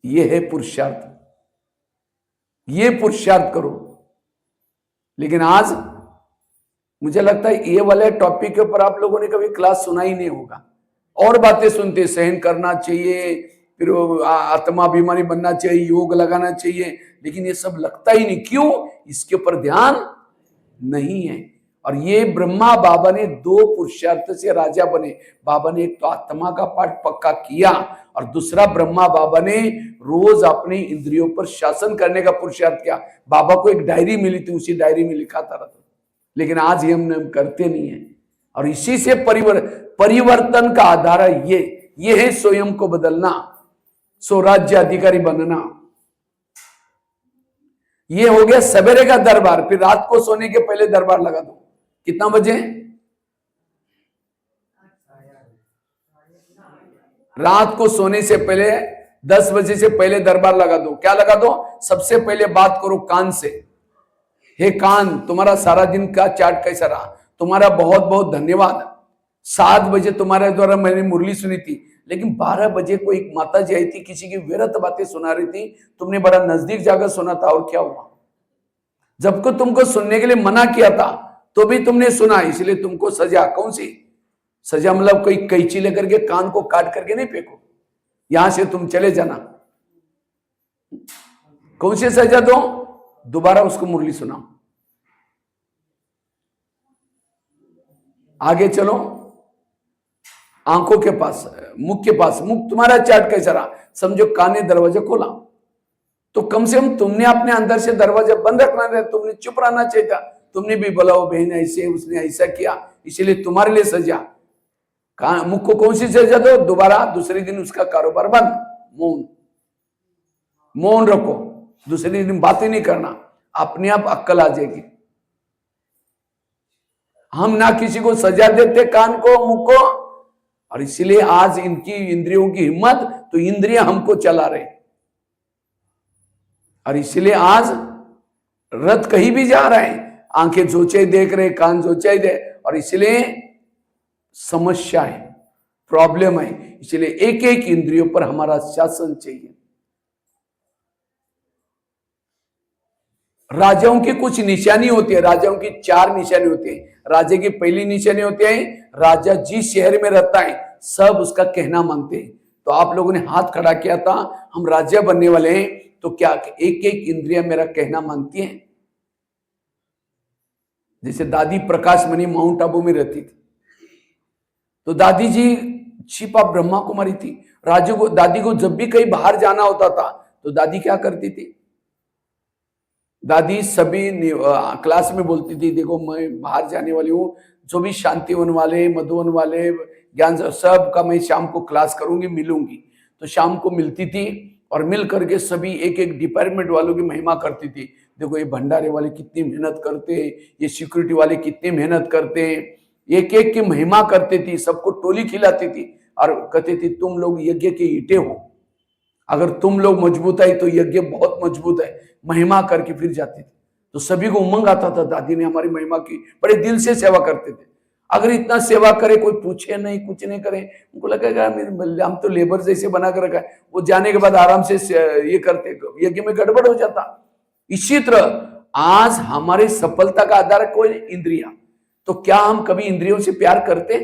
S1: ये है पुरुषार्थ, ये पुरुषार्थ करो। लेकिन आज मुझे लगता है ये वाले टॉपिक के ऊपर आप लोगों ने कभी क्लास सुना ही नहीं होगा, और बातें सुनते, सहन करना चाहिए, फिर आत्माभिमानी बनना चाहिए, योग लगाना चाहिए, लेकिन ये सब लगता ही नहीं। क्यों? इसके ऊपर ध्यान नहीं है। और ये ब्रह्मा बाबा ने दो पुरुषार्थ से राजा बने। बाबा ने एक तो आत्मा का पाठ पक्का किया, और दूसरा ब्रह्मा बाबा ने रोज अपने इंद्रियों पर शासन करने का पुरुषार्थ किया। बाबा को एक डायरी मिली थी, उसी डायरी में लिखा था, लेकिन आज ये हम करते नहीं है। और इसी से परिवर्तन का आधार ये है स्वयं को बदलना, स्वराज्य अधिकारी बनना। ये हो गया सवेरे का दरबार। फिर रात को सोने के पहले दरबार लगा दो। कितना बजे? रात को सोने से पहले 10 बजे से पहले दरबार लगा दो। क्या लगा दो? सबसे पहले बात करो कान से। हे कान, तुम्हारा सारा दिन का चार्ट कैसा रहा? तुम्हारा बहुत बहुत धन्यवाद। 7 बजे तुम्हारे द्वारा मैंने मुरली सुनी थी, लेकिन 12 बजे को एक माता जी आई थी, किसी की व्यर्थ बातें सुना रही थी, तुमने बड़ा नजदीक जाकर सुना था, और क्या हुआ? जबको तुमको सुनने के लिए मना किया था तो भी तुमने सुना, इसलिए तुमको सजा। कौन सी सजा? मतलब कोई कैंची लेकर के कान को काट करके नहीं फेंको, यहां से तुम चले जाना। कौन सी सजा दो? दोबारा उसको मुरली सुनाओ। आगे चलो, आंखों के पास, मुख के पास। मुख तुम्हारा चार्ट कैसा रहा? समझो कान ने दरवाजा खोला, तो कम से कम तुमने अपने अंदर से दरवाजा बंद रखना था, तुमने चुप रहना चाहिए था। तुमने भी बोला वो बहन ऐसे, उसने ऐसा किया, इसलिए तुम्हारे लिए सजा। मुख को कौन सी सजा दो? दोबारा दूसरे दिन उसका कारोबार बंद, मौन, मौन रखो, दूसरे दिन बातें नहीं करना, अपने आप अक्कल आ जाएगी। हम ना किसी को सजा देते, कान को, मुख को, और इसलिए आज इनकी इंद्रियों की हिम्मत, तो इंद्रियां हमको चला रहे। और इसलिए आज रथ कहीं भी जा रहे हैं, आंखें जोचे देख रहे, कान जोचे दे, और इसलिए समस्या है, प्रॉब्लम है। इसलिए एक एक इंद्रियों पर हमारा शासन चाहिए। राजाओं की कुछ निशानी होती है, राजाओं की 4 निशानी होती है। राजा की पहली निशानी होती है, राजा जिस शहर में रहता है सब उसका कहना मानते हैं। तो आप लोगों ने हाथ खड़ा किया था, हम राजा बनने वाले हैं, तो क्या एक एक इंद्रिया मेरा कहना मानती है? जैसे दादी प्रकाश मणि माउंट आबू में रहती थी, तो दादी जी छिपा ब्रह्मा कुमारी थी। राजू को, दादी को जब भी कहीं बाहर जाना होता था तो दादी क्या करती थी? दादी सभी क्लास में बोलती थी, देखो मैं बाहर जाने वाली हूँ, जो भी शांतिवन वाले, मधुवन वाले, ज्ञान सब का मैं शाम को क्लास करूंगी, मिलूंगी। तो शाम को मिलती थी और मिल करके सभी एक एक डिपार्टमेंट वालों की महिमा करती थी। देखो ये भंडारे वाले कितनी मेहनत करते हैं, ये सिक्योरिटी वाले कितनी मेहनत करते हैं, एक एक की महिमा करती थी, सबको टोली खिलाती थी और कहती थी तुम लोग यज्ञ के ईंटे हो, अगर तुम लोग मजबूत है तो यज्ञ बहुत मजबूत है, महिमा करके फिर जाते थे। तो सभी को उमंग आता था, दादी ने हमारी महिमा की, बड़े दिल से सेवा करते थे। अगर इतना सेवा करे, कोई पूछे नहीं, कुछ नहीं करे, उनको लगेगा हम तो लेबर जैसे बना कर रखा है। वो जाने के बाद आराम से ये करते, यज्ञ में गड़बड़ हो जाता। इसी तरह आज हमारी सफलता का आधार कोई इंद्रिया। तो क्या हम कभी इंद्रियों से प्यार करते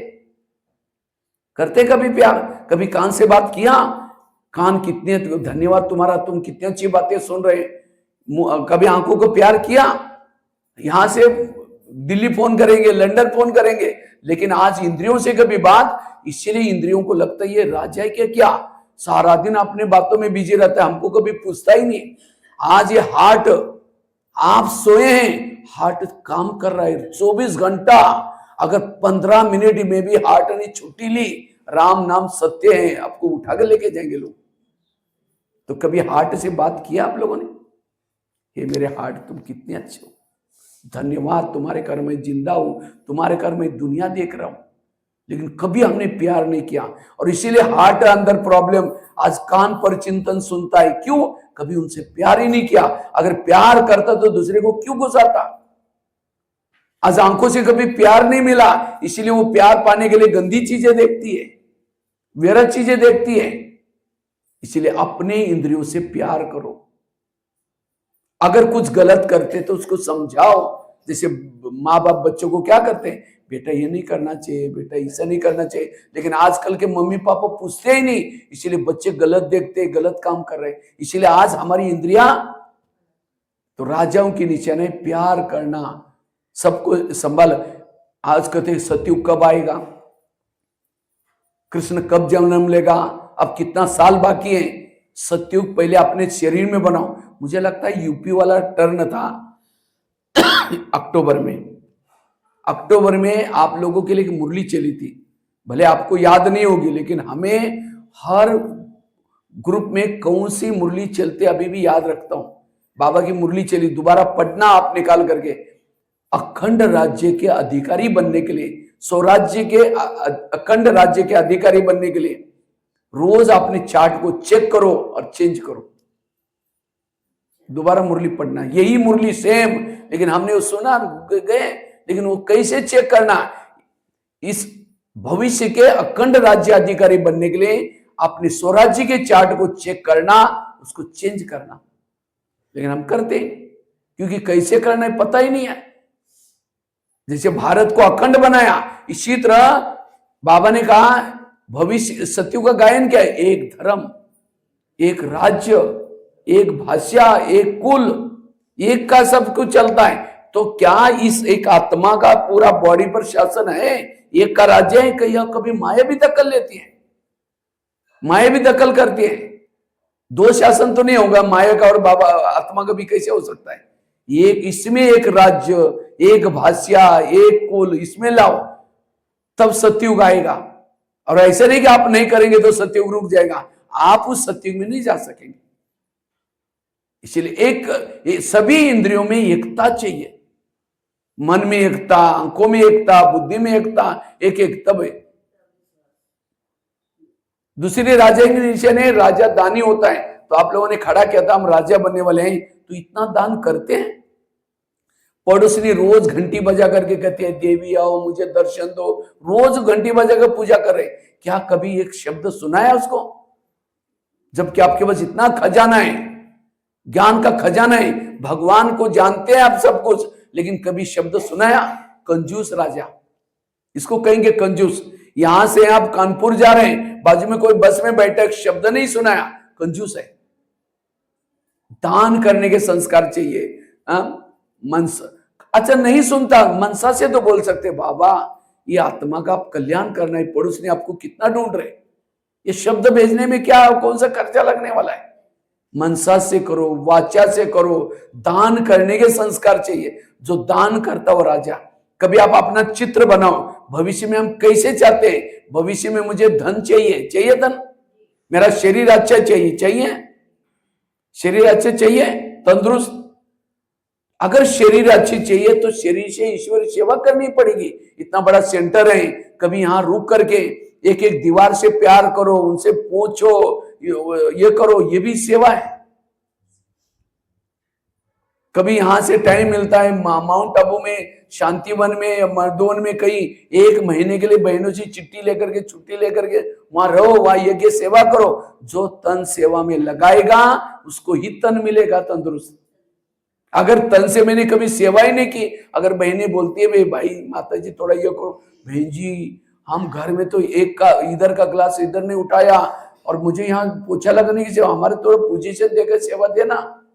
S1: कभी प्यार? कभी कान से बात किया? कान कितने धन्यवाद तुम्हारा, तुम कितनी अच्छी बातें सुन रहे। कभी आंखों को प्यार किया? यहां से दिल्ली फोन करेंगे, लंदन फोन करेंगे, लेकिन आज इंद्रियों से कभी बात। इसीलिए इंद्रियों को लगता है ये राजा है क्या, सारा दिन अपने बातों में बिजी रहता है, हमको कभी पूछता ही नहीं। आज ये हार्ट, आप सोए हैं, हार्ट काम कर रहा है 24 घंटा। अगर 15 मिनट में भी हार्ट ने छुट्टी ली, राम नाम सत्य है, आपको उठा कर लेके जाएंगे लोग। तो कभी हार्ट से बात किया आप लोगों ने? ये मेरे हार्ट, तुम कितने अच्छे हो, धन्यवाद, तुम्हारे घर में जिंदा हूं, तुम्हारे घर में दुनिया देख रहा हूं। लेकिन कभी हमने प्यार नहीं किया, और इसीलिए हार्ट अंदर प्रॉब्लम। आज कान पर चिंतन सुनता है, क्यों? कभी उनसे प्यार ही नहीं किया। अगर प्यार करता तो दूसरे को क्यों गुस्साता? आज आंखों से कभी प्यार नहीं मिला, इसीलिए वो प्यार पाने के लिए गंदी चीजें देखती है, व्यर्थ चीजें देखती है। इसीलिए अपने इंद्रियों से प्यार करो। अगर कुछ गलत करते तो उसको समझाओ। जैसे माँ बाप बच्चों को क्या करते हैं, बेटा ये नहीं करना चाहिए, बेटा ऐसा नहीं करना चाहिए। लेकिन आजकल के मम्मी पापा पूछते ही नहीं, इसीलिए बच्चे गलत देखते, गलत काम कर रहे हैं। इसीलिए आज हमारी इंद्रियां तो राजाओं की निशान है, प्यार करना, सबको संभाल। आज कहते सतयुग कब आएगा, कृष्ण कब जन्म लेगा, अब कितना साल बाकी है। सतयुग पहले अपने शरीर में बनाओ। मुझे लगता है यूपी वाला टर्न था अक्टूबर में आप लोगों के लिए एक मुरली चली थी, भले आपको याद नहीं होगी, लेकिन हमें हर ग्रुप में कौन सी मुरली चलते अभी भी याद रखता हूं। बाबा की मुरली चली, दोबारा पढ़ना आप निकाल करके। अखंड राज्य के अधिकारी बनने के लिए, स्वराज्य के अखंड राज्य के अधिकारी बनने के लिए रोज अपने चार्ट को चेक करो और चेंज करो। दोबारा मुरली पढ़ना, यही मुरली सेम, लेकिन हमने वो सुना गए, लेकिन वो कैसे चेक करना? इस भविष्य के अखंड राज्य अधिकारी बनने के लिए अपने स्वराज्य के चार्ट को चेक करना, उसको चेंज करना। लेकिन हम करते, क्योंकि कैसे करना है पता ही नहीं है। जैसे भारत को अखंड बनाया, इसी तरह बाबा ने कहा भविष्य सत्युग का गायन क्या है? एक धर्म, एक राज्य, एक भाषा, एक कुल, एक का सब कुछ चलता है। तो क्या इस एक आत्मा का पूरा बॉडी पर शासन है? एक का राज्य है? कभी माया भी दखल लेती है, माया भी दखल करती है। दो शासन तो नहीं होगा, माया का और बाबा आत्मा का भी कैसे हो सकता है? एक इसमें एक राज्य, एक भाषा, एक कुल, इसमें लाओ, तब सतयुग आएगा। और ऐसे नहीं कि आप नहीं करेंगे तो सतयुग रुक जाएगा, आप उस सतयुग में नहीं जा सकेंगे। इसलिए एक सभी इंद्रियों में एकता चाहिए, मन में एकता, आंखों में एकता, बुद्धि में एकता, एक एक तब है। दूसरी राजा के नीचे ने राजा दानी होता है। तो आप लोगों ने खड़ा किया था हम राजा बनने वाले हैं, तो इतना दान करते हैं। पड़ोसनी रोज घंटी बजा करके कहते हैं देवी आओ मुझे दर्शन दो, रोज घंटी बजा कर पूजा कर रहे। क्या कभी एक शब्द सुना है उसको? जबकि आपके पास इतना खजाना है, ज्ञान का खजाना है, भगवान को जानते हैं आप सब कुछ, लेकिन कभी शब्द सुनाया? कंजूस राजा, इसको कहेंगे कंजूस। यहां से आप कानपुर जा रहे हैं, बाजू में कोई बस में बैठा, शब्द नहीं सुनाया, कंजूस है। दान करने के संस्कार चाहिए। मनसा, अच्छा नहीं सुनता, मनसा से तो बोल सकते बाबा ये आत्मा का आप कल्याण करना है, पड़ोस ने आपको कितना ढूंढ रहे, ये शब्द भेजने में क्या कौन सा खर्चा लगने वाला है? मनसा से करो, वाचा से करो, दान करने के संस्कार चाहिए। जो दान करता हो राजा। कभी आप अपना चित्र बनाओ, भविष्य में हम कैसे चाहते हैं? भविष्य में मुझे धन चाहिए धन, मेरा शरीर अच्छा चाहिए, शरीर अच्छे चाहिए, तंदुरुस्त। अगर शरीर अच्छी चाहिए तो शरीर से ईश्वर सेवा करनी पड़ेगी। इतना बड़ा सेंटर है, कभी यहां रुक करके एक एक दीवार से प्यार करो, उनसे पूछो ये करो, ये भी सेवा है। कभी यहां से टाइम मिलता है माउंट आबू में, शांतिवन में, मर्दोन में, कहीं 1 महीने के लिए बहनों से चिट्ठी लेकर के, छुट्टी लेकर के वहां रहो, वहां यज्ञ सेवा करो। जो तन सेवा में लगाएगा उसको ही तन मिलेगा तंदुरुस्त। अगर तन से मैंने कभी सेवा ही नहीं की, अगर बहनें बोलती है भाई माता जी थोड़ा ये करो, बहन जी हम घर में तो एक का इधर का ग्लास इधर नहीं उठाया और मुझे यहाँ पोछा लगने की सेवा, हमारे थोड़ा पोजीशन देकर सेवा देना,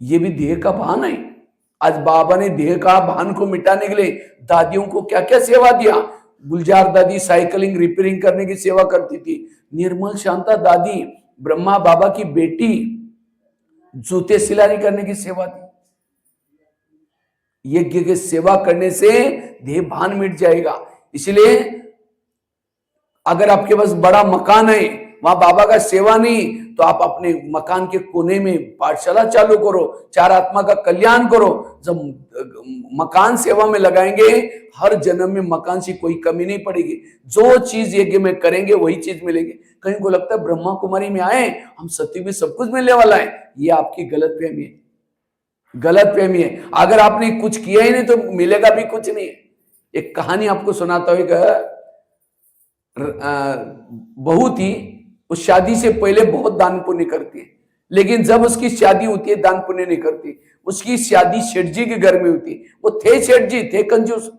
S1: ये भी देह का भान है। आज बाबा ने देह का भान को मिटाने के लिए दादियों को क्या क्या सेवा दिया। गुलजार दादी साइकिलिंग रिपेयरिंग करने की सेवा करती थी। निर्मल शांता दादी ब्रह्मा बाबा की बेटी जूते सिलाई करने की सेवा दी। यज्ञ की सेवा करने से देह भान मिट जाएगा। इसलिए अगर आपके पास बड़ा मकान है, वहां बाबा का सेवा नहीं, तो आप अपने मकान के कोने में पाठशाला चालू करो, 4 आत्मा का कल्याण करो। जब मकान सेवा में लगाएंगे, हर जन्म में मकान से कोई कमी नहीं पड़ेगी। जो चीज यज्ञ में करेंगे वही चीज मिलेगी। कहीं को लगता है ब्रह्मा कुमारी में आए हम सत्युग में सब कुछ मिलने वाला है, ये आपकी गलत फहमी है, गलत फहमी है। अगर आपने कुछ किया ही नहीं तो मिलेगा भी कुछ नहीं। एक कहानी आपको सुनाता हूं। बहू थी, उस शादी से पहले बहुत दान पुण्य करती है, लेकिन जब उसकी शादी होती है दान पुण्य नहीं करती। उसकी शादी सेठ जी के घर में होती। वो थे सेठ जी, थे कंजूस।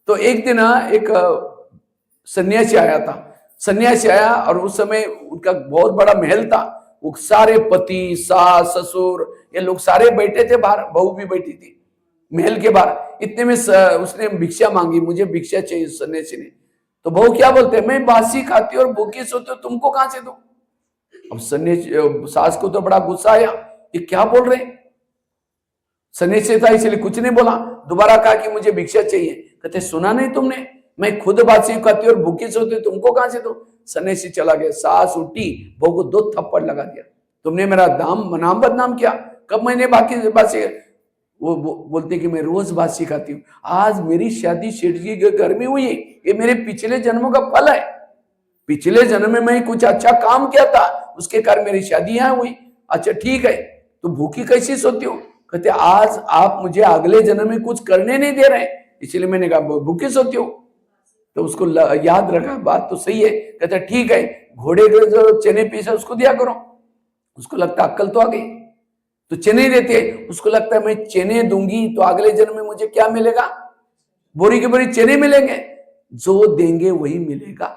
S1: तो एक दिन एक सन्यासी आया था। सन्यासी आया और उस समय उनका बहुत बड़ा महल था। वो सारे पति सास ससुर ये लोग सारे बैठे थे बाहर, बहू भी बैठी थी महल के बाहर। इतने में उसने भिक्षा मांगी, मुझे भिक्षा चाहिए सन्यासी ने। तो बहू क्या बोलते हैं, मैं बासी खाती और भूखी सोती हूँ, तुमको कहां से दूं। अब सन्यासी सास को तो बड़ा गुस्सा आया, ये क्या बोल रहे हैं। सन्यासी था इसलिए कुछ नहीं बोला। दोबारा कहा कि मुझे भिक्षा चाहिए। कहते सुना नहीं तुमने, मैं खुद बासी खाती और भूखी सोती हूँ, तुमको कहां से दूं। सन्यासी चला गया। सास उठी, बहू को 2 थप्पड़ लगा दिया। तुमने मेरा नाम बदनाम किया। कब मैंने बासी वो बोलते कि मैं रोज बासी खाती हूँ। आज मेरी शादी सेठ जी के घर में हुई, ये मेरे पिछले जन्मों का फल है। पिछले जन्म में मैं कुछ अच्छा काम किया था, उसके कारण मेरी शादी यहाँ हुई। अच्छा ठीक है, तो भूखी कैसी सोती हो। कहते आज आप मुझे अगले जन्म में कुछ करने नहीं दे रहे, इसलिए मैंने कहा भूखी सोती हो। तो उसको याद रखा, बात तो सही है। कहते ठीक है, घोड़े के जो चने पीसा उसको दिया करो। उसको लगता अक्कल तो आ गई, तो चने देते। उसको लगता है मैं चने दूंगी तो अगले जन्म में मुझे क्या मिलेगा, बोरी की बोरी चने मिलेंगे। जो देंगे वही मिलेगा।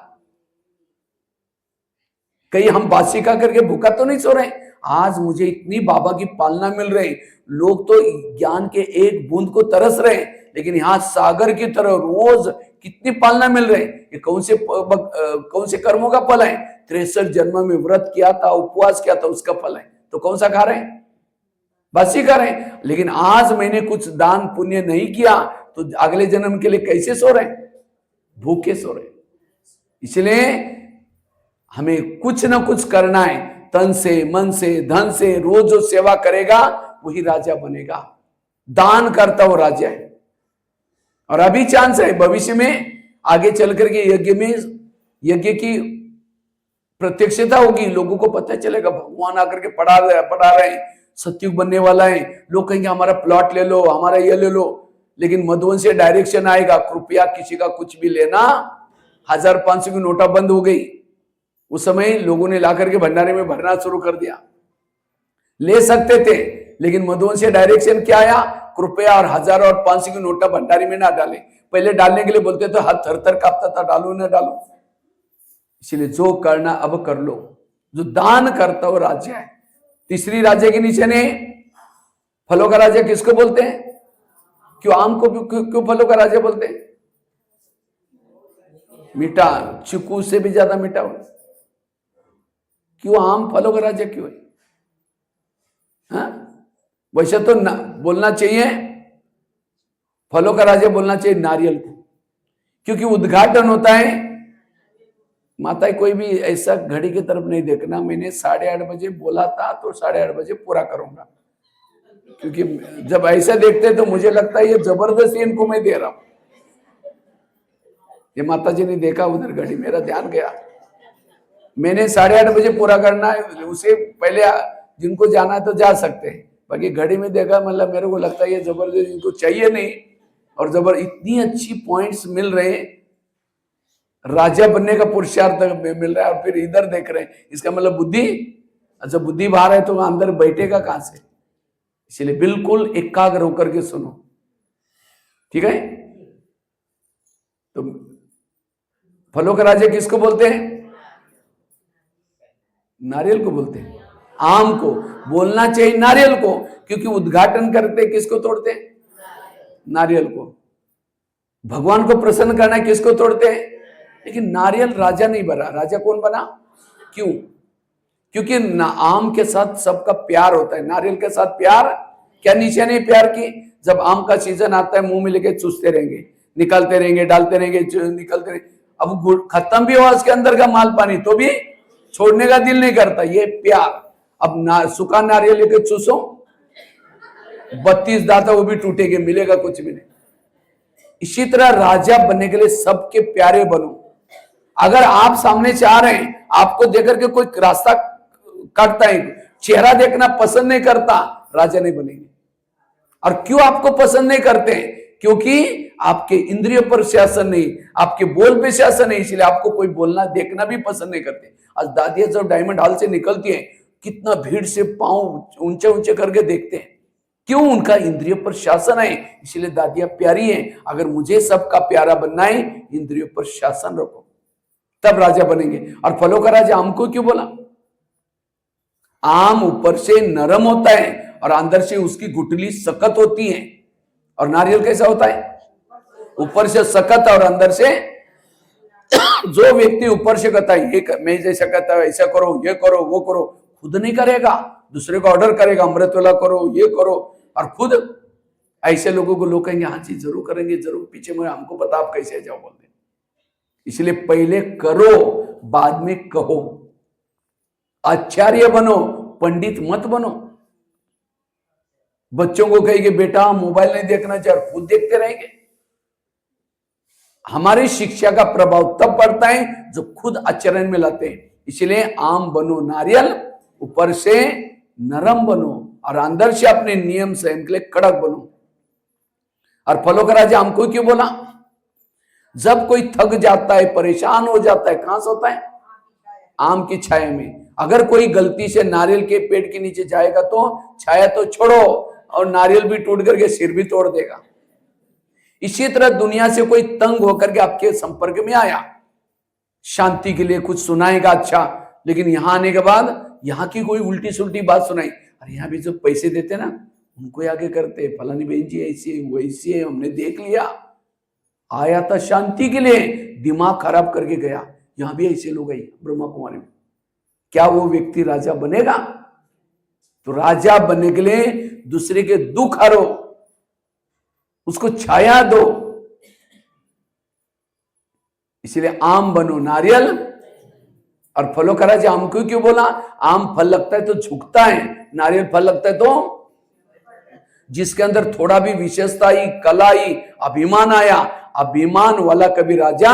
S1: कहीं हम बासी खा करके भूखा तो नहीं सो रहे। आज मुझे इतनी बाबा की पालना मिल रही, लोग तो ज्ञान के एक बूंद को तरस रहे हैं, लेकिन यहाँ सागर की तरह रोज कितनी पालना मिल रही। ये कौन से कर्मों का फल है। 63 जन्म में व्रत किया था, उपवास किया था, उसका फल है। तो कौन सा खा रहे हैं, बासी खा रहे हैं। लेकिन आज मैंने कुछ दान पुण्य नहीं किया तो अगले जन्म के लिए कैसे सो रहे, भूखे सो रहे। इसलिए हमें कुछ ना कुछ करना है, तन से मन से धन से। रोज जो सेवा करेगा वही राजा बनेगा। दान करता वो राजा है। और अभी चांस है, भविष्य में आगे चल करके यज्ञ की प्रत्यक्षता होगी। लोगों को पता चलेगा भगवान आकर के पढ़ा रहे हैं, सत्युग बनने वाला है। लोग कहेंगे हमारा प्लॉट ले लो, हमारा ये ले लो। लेकिन मधुबन से डायरेक्शन आएगा, कृपया किसी का कुछ भी लेना। 1500 की नोटा बंद हो गई। उस समय लोगों ने लाकर के भंडारे में भरना शुरू कर दिया। ले सकते थे, लेकिन मधुबन से डायरेक्शन क्या आया, कृपया और 1000 और 500 की नोटा भंडारी में ना डाले। पहले डालने के लिए बोलते तो हाथ थर थर कांपता था, डालो ना डालो। इसलिए जो करना अब कर लो। जो दान करता वो राज्य है। तीसरी राज्य के नीचे ने फलों का राज्य किसको बोलते हैं। क्यों आम को क्यों फलों का राज्य बोलते हैं। मीठा, चीकू से भी ज्यादा मीठा हो। क्यों आम फलों का राज्य क्यों है। हाँ? वैसे तो बोलना चाहिए फलों का राज्य बोलना चाहिए नारियल को, क्योंकि उद्घाटन होता है। माता कोई भी ऐसा घड़ी की तरफ नहीं देखना। मैंने 8:30 बजे बोला था तो 8:30 बजे पूरा करूंगा, क्योंकि जब ऐसा देखते तो मुझे लगता है ये जबरदस्ती इनको मैं दे रहा हूं। ये माता जी ने देखा उधर घड़ी, मेरा ध्यान गया। मैंने 8:30 बजे पूरा करना है, उसे पहले जिनको जाना है तो जा सकते हैं। बाकी घड़ी में देखा, मतलब मेरे को लगता है ये जबरदस्त इनको चाहिए नहीं, और इतनी अच्छी पॉइंट्स मिल रहे हैं, राजा बनने का पुरुषार्थ मिल रहा है, और फिर इधर देख रहे हैं, इसका मतलब बुद्धि, अच्छा बुद्धि बाहर है तो अंदर बैठेगा कहां से। इसलिए बिल्कुल एकाग्र होकर के सुनो, ठीक है। तो फलों का राजा किसको बोलते हैं? नारियल को बोलते हैं। आम को बोलना चाहिए नारियल को, क्योंकि उद्घाटन करते किसको तोड़ते हैं? नारियल को। भगवान को प्रसन्न करना किसको तोड़ते हैं? लेकिन नारियल राजा नहीं बना। राजा कौन बना? क्यों? क्योंकि आम के साथ सबका प्यार होता है, नारियल के साथ प्यार क्या निशानी है प्यार की? जब आम का सीजन आता है मुंह में लेके चूसते रहेंगे, निकालते रहेंगे, डालते रहेंगे, निकलते रहेंगे। अब खत्म भी हुआ उसके अंदर का माल पानी तो भी छोड़ने का दिल नहीं करता, ये प्यार। अब सूखा नारियल लेके चूसो, 32 दांत वो भी टूटेंगे, मिलेगा कुछ भी नहीं। इसी तरह राजा बनने के लिए सबके प्यारे बनो। अगर आप सामने से आ रहे हैं, आपको देकर के कोई रास्ता काटता है, चेहरा देखना पसंद नहीं करता, राजा नहीं बनेंगे। और क्यों आपको पसंद नहीं करते? क्योंकि आपके इंद्रियों पर शासन नहीं, आपके बोल पे शासन नहीं, इसलिए आपको कोई बोलना देखना भी पसंद नहीं करते। आज दादियां जब डायमंड हॉल से निकलती हैं, कितना भीड़ से पांव ऊंचे ऊंचे करके देखते हैं। क्यों? उनका इंद्रियों पर शासन है, इसलिए दादियां प्यारी हैं। अगर मुझे सबका प्यारा बनना है, इंद्रियों पर शासन रखो, तब राजा बनेंगे। और फलों का राजा आम को क्यों बोला? आम ऊपर से नरम होता है और अंदर से उसकी गुठली सख्त होती है। और नारियल कैसा होता है? ऊपर से सख्त और अंदर से जो व्यक्ति ऊपर से कहता है ये मैं जैसा कहता है ऐसा करो, ये करो, वो करो, खुद नहीं करेगा, दूसरे को ऑर्डर करेगा, अमृत वाला करो, ये करो, और खुद ऐसे लोगों को लोग कहेंगे हाँ जी जरूर करेंगे, जरूर, पीछे में हमको पता आप कैसे जाओ बोलते। इसलिए पहले करो, बाद में कहो। आचार्य बनो, पंडित मत बनो। बच्चों को कहेंगे बेटा मोबाइल नहीं देखना चाहिए, खुद देखते रहेंगे। हमारी शिक्षा का प्रभाव तब पड़ता है जो खुद आचरण में लाते हैं। इसलिए आम बनो नारियल, ऊपर से नरम बनो और अंदर से अपने नियम संयम के लिए कड़क बनो। और फलों का राजा हमको क्यों बोला? जब कोई थक जाता है, परेशान हो जाता है, कहां से होता है? आम की छाया में। अगर कोई गलती से नारियल के पेड़ के नीचे जाएगा तो छाया तो छोड़ो, और नारियल भी टूट करके सिर भी तोड़ देगा। इसी तरह दुनिया से कोई तंग होकर के आपके संपर्क में आया, शांति के लिए कुछ सुनाएगा अच्छा, लेकिन यहां आने के बाद यहाँ की कोई उल्टी सुल्टी बात सुनाई, अरे यहाँ भी जो पैसे देते ना उनको आगे करते, फलानी बहन जी ऐसी है वैसी है, हमने देख लिया। आया था शांति के लिए, दिमाग खराब करके गया। यहां भी ऐसे लोग आई ब्रह्मा कुमारी में। क्या वो व्यक्ति राजा बनेगा? तो राजा बनने के लिए दूसरे के दुख हरो, उसको छाया दो। इसलिए आम बनो नारियल। और फलों का राजा आम क्यों बोला? आम फल लगता है तो झुकता है, नारियल फल लगता है तो जिसके अंदर थोड़ा भी विशेषता आई, कला आई, अभिमान आया, अभिमान वाला कभी राजा।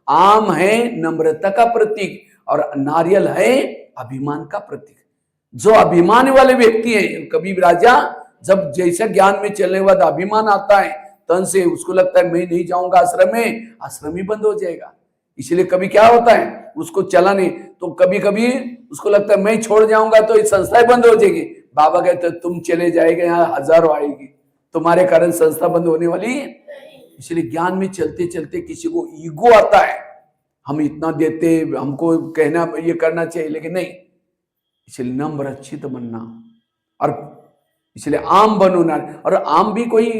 S1: आम है नम्रता का प्रतीक और नारियल है अभिमान का प्रतीक। जो अभिमान वाले व्यक्ति हैं कभी राजा, जब जैसा ज्ञान में चलने के बाद अभिमान आता है तन से, उसको लगता है मैं नहीं जाऊंगा आश्रम में, आश्रम ही बंद हो जाएगा। इसलिए कभी क्या होता है उसको चला नहीं, तो कभी कभी उसको लगता है मैं छोड़ जाऊंगा तो ये संस्था बंद हो जाएगी। बाबा कहते तुम चले जाएगा, यहाँ हजारों आएगी, तुम्हारे कारण संस्था बंद होने वाली है। इसलिए ज्ञान में चलते चलते किसी को ईगो आता है, हम इतना देते, हमको कहना ये करना चाहिए, लेकिन नहीं। इसलिए नम्र अच्छित बनना। और इसलिए आम बनो नारियल। और आम भी कोई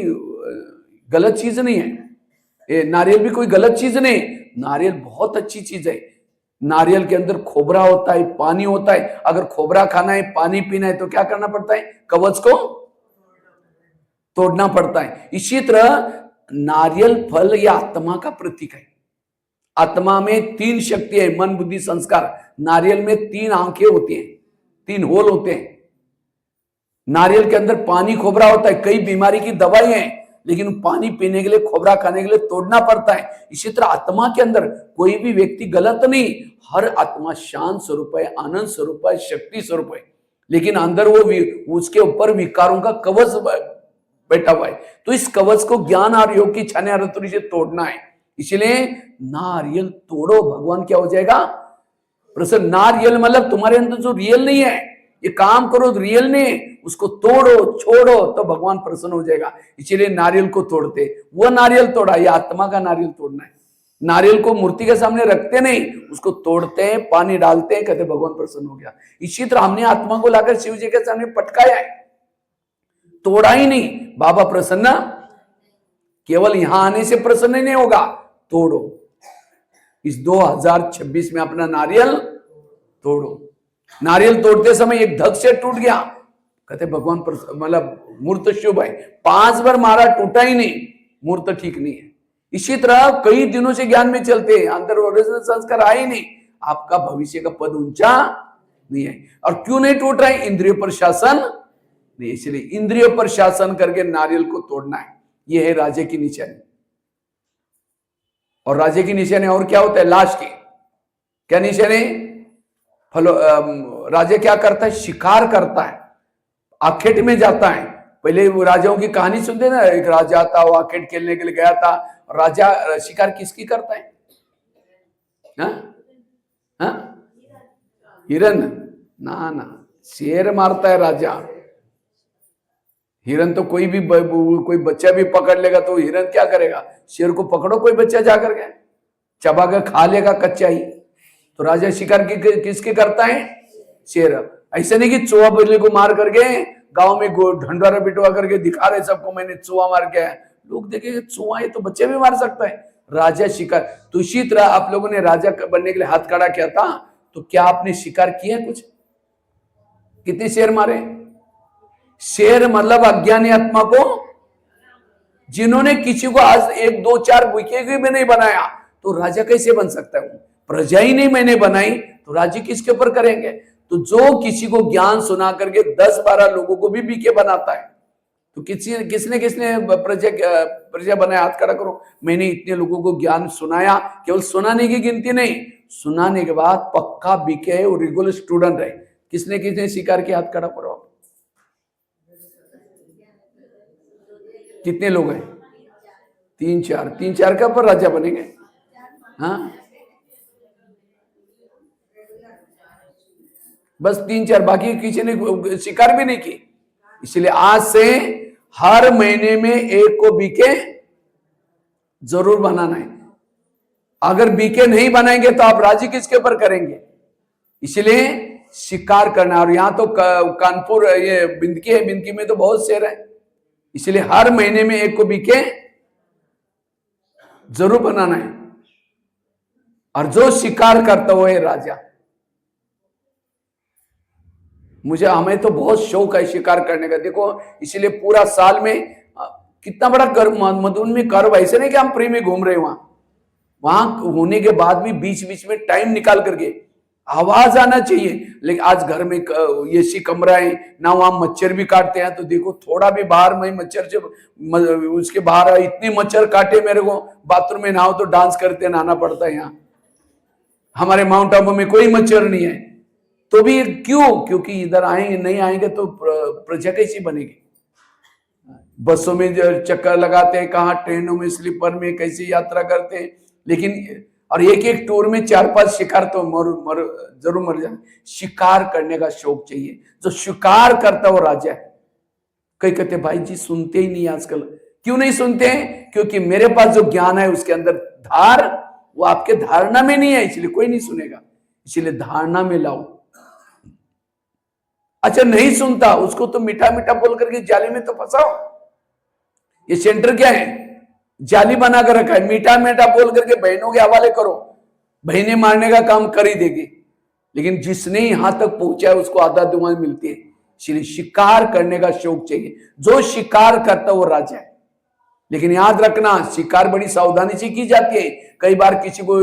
S1: गलत चीज नहीं है, नारियल भी कोई गलत चीज नहीं। नारियल बहुत अच्छी चीज है। नारियल के अंदर खोबरा होता है, पानी होता है। अगर खोबरा खाना है, पानी पीना है तो क्या करना पड़ता है? कवच को तोड़ना पड़ता है। इसी तरह नारियल फल या आत्मा का प्रतीक है। आत्मा में 3 शक्ति है, मन बुद्धि संस्कार। नारियल में 3 आंखें होती हैं, 3 होल होते हैं। नारियल के अंदर पानी खोबरा होता है, कई बीमारी की दवाई है। लेकिन पानी पीने के लिए, खोबरा खाने के लिए तोड़ना पड़ता है। इसी तरह आत्मा के अंदर कोई भी व्यक्ति गलत नहीं, हर आत्मा शांत स्वरूप है, आनंद स्वरूप है, शक्ति स्वरूप है, लेकिन अंदर वो उसके ऊपर विकारों का कवच बैठा हुआ है। तो इस कवच को ज्ञान और योग की छाने आरतुरी से तोड़ना है। इसलिए नारियल तोड़ो, भगवान क्या हो जाएगा? प्रसन्न। नारियल मतलब तुम्हारे अंदर जो रियल नहीं है, ये काम करो रियल नहीं, उसको तोड़ो, छोड़ो, तो भगवान प्रसन्न हो जाएगा। इसीलिए नारियल को तोड़ते। वो नारियल तोड़ा, ये आत्मा का नारियल तोड़ना है। नारियल को मूर्ति के सामने रखते नहीं, उसको तोड़ते हैं, पानी डालते हैं, कहते भगवान प्रसन्न हो गया। इसी तरह हमने आत्मा को लाकर शिव जी के सामने पटकाया है, तोड़ा ही नहीं। बाबा प्रसन्न केवल यहां आने से प्रसन्न नहीं होगा, तोड़ो। इस 2026 में अपना नारियल तोड़ो। नारियल तोड़ते समय एक धक से टूट गया, कहते भगवान मतलब मूर्त शुभ है। 5 बार मारा, टूटा ही नहीं, मूर्त ठीक नहीं है। इसी तरह कई दिनों से ज्ञान में चलते हैं, अंदर ओरिजिनल संस्कार आए ही नहीं, आपका भविष्य का पद ऊंचा नहीं है। और क्यों नहीं टूट रहा है? इंद्रिय पर शासन नहीं। इसलिए इंद्रिय पर शासन करके नारियल को तोड़ना है। यह है राजे की निशानी। और राजे की निशानी और क्या होता है? लाश की क्या निशानी? फलो राजा क्या करता है? शिकार करता है, आखेट में जाता है। पहले वो राजाओं की कहानी सुनते ना, एक राजा था, वो आखेट खेलने के लिए गया था। राजा शिकार किसकी करता है? हिरन? ना, शेर मारता है राजा। हिरन तो कोई बच्चा भी पकड़ लेगा, तो हिरन क्या करेगा? शेर को पकड़ो, कोई बच्चा जाकर के चबा कर खा लेगा कच्चा ही। तो राजा शिकार किसके करता है? शेर। ऐसे नहीं कि चूहा बिल्ली को मार करके गांव में ढंडोरा पिटवा करके दिखा रहे सबको, मैंने चूहा मार के आया। लोग देखेंगे चूहा है तो बच्चे भी मार सकता है। राजा शिकार। तो इसी तरह आप लोगों ने राजा बनने के लिए हाथ खड़ा किया था, तो क्या आपने शिकार किया कुछ? कितने शेर मारे? शेर मतलब अज्ञानी आत्मा को, जिन्होंने किसी को आज 1 2 4 भूखे भी नहीं बनाया, तो राजा कैसे बन सकता है? प्रजा ही नहीं मैंने बनाई, तो राज्य किसके ऊपर करेंगे? तो जो किसी को ज्ञान सुना करके 10-12 लोगों को भी बीके बनाता है, तो किसने प्रजा बनाया? हाथ खड़ा करो। मैंने इतने लोगों को ज्ञान सुनाया। केवल सुनाने की गिनती नहीं, सुनाने के बाद पक्का बीके है, वो रेगुलर स्टूडेंट है। किसने स्वीकार किया? हाथ खड़ा करो। कितने लोग हैं? 3-4 का पर राजा बनेंगे। हाँ, बस 3-4, बाकी किसी ने शिकार भी नहीं की। इसलिए आज से हर महीने में एक को बीके जरूर बनाना है। अगर बीके नहीं बनाएंगे तो आप राजी किसके ऊपर करेंगे? इसलिए शिकार करना। और यहां तो कानपुर, ये बिंदकी है, बिंदकी में तो बहुत शेर है। इसलिए हर महीने में एक को बीके जरूर बनाना है। और जो शिकार करता वो है राजा। हमें तो बहुत शौक है शिकार करने का, देखो। इसलिए पूरा साल में कितना बड़ा मधुबन में कर्व, ऐसे नहीं कि हम फ्री में घूम रहे वहां होने के बाद भी बीच बीच में टाइम निकाल करके आवाज आना चाहिए। लेकिन आज घर में एसी कमरा है ना, वहां मच्छर भी काटते हैं। तो देखो थोड़ा भी बाहर में मच्छर से उसके बाहर इतने मच्छर काटे मेरे को, बाथरूम में नहाओ तो डांस करते नहाना पड़ता है। यहाँ हमारे माउंट आबू में कोई मच्छर नहीं है, तो भी क्यों? क्योंकि इधर आएंगे, नहीं आएंगे तो प्रजा कैसी बनेगी? बसों में चक्कर लगाते हैं, कहाँ ट्रेनों में, स्लीपर में, कैसी यात्रा करते हैं। लेकिन और एक टूर में 4-5 शिकार तो जरूर मर जाए। शिकार करने का शौक चाहिए। जो शिकार करता वो राजा है। कई कहते भाई जी सुनते ही नहीं आजकल। क्यों नहीं सुनते हैं? क्योंकि मेरे पास जो ज्ञान है उसके अंदर धार, वो आपके धारणा में नहीं है, इसलिए कोई नहीं सुनेगा। इसलिए धारणा में लाओ। अच्छा, नहीं सुनता उसको तो मीठा मीठा बोल करके जाली में तो फंसाओ। ये सेंटर क्या है? जाली बना कर रखा है। मीठा मीठा बोल करके बहनों के हवाले करो, बहनें मारने का काम कर ही देगी। लेकिन जिसने यहां तक पहुंचा है उसको आधा दुआ मिलती है। इसलिए शिकार करने का शौक चाहिए। जो शिकार करता वो राजा है। लेकिन याद रखना, शिकार बड़ी सावधानी से की जाती है। कई बार किसी को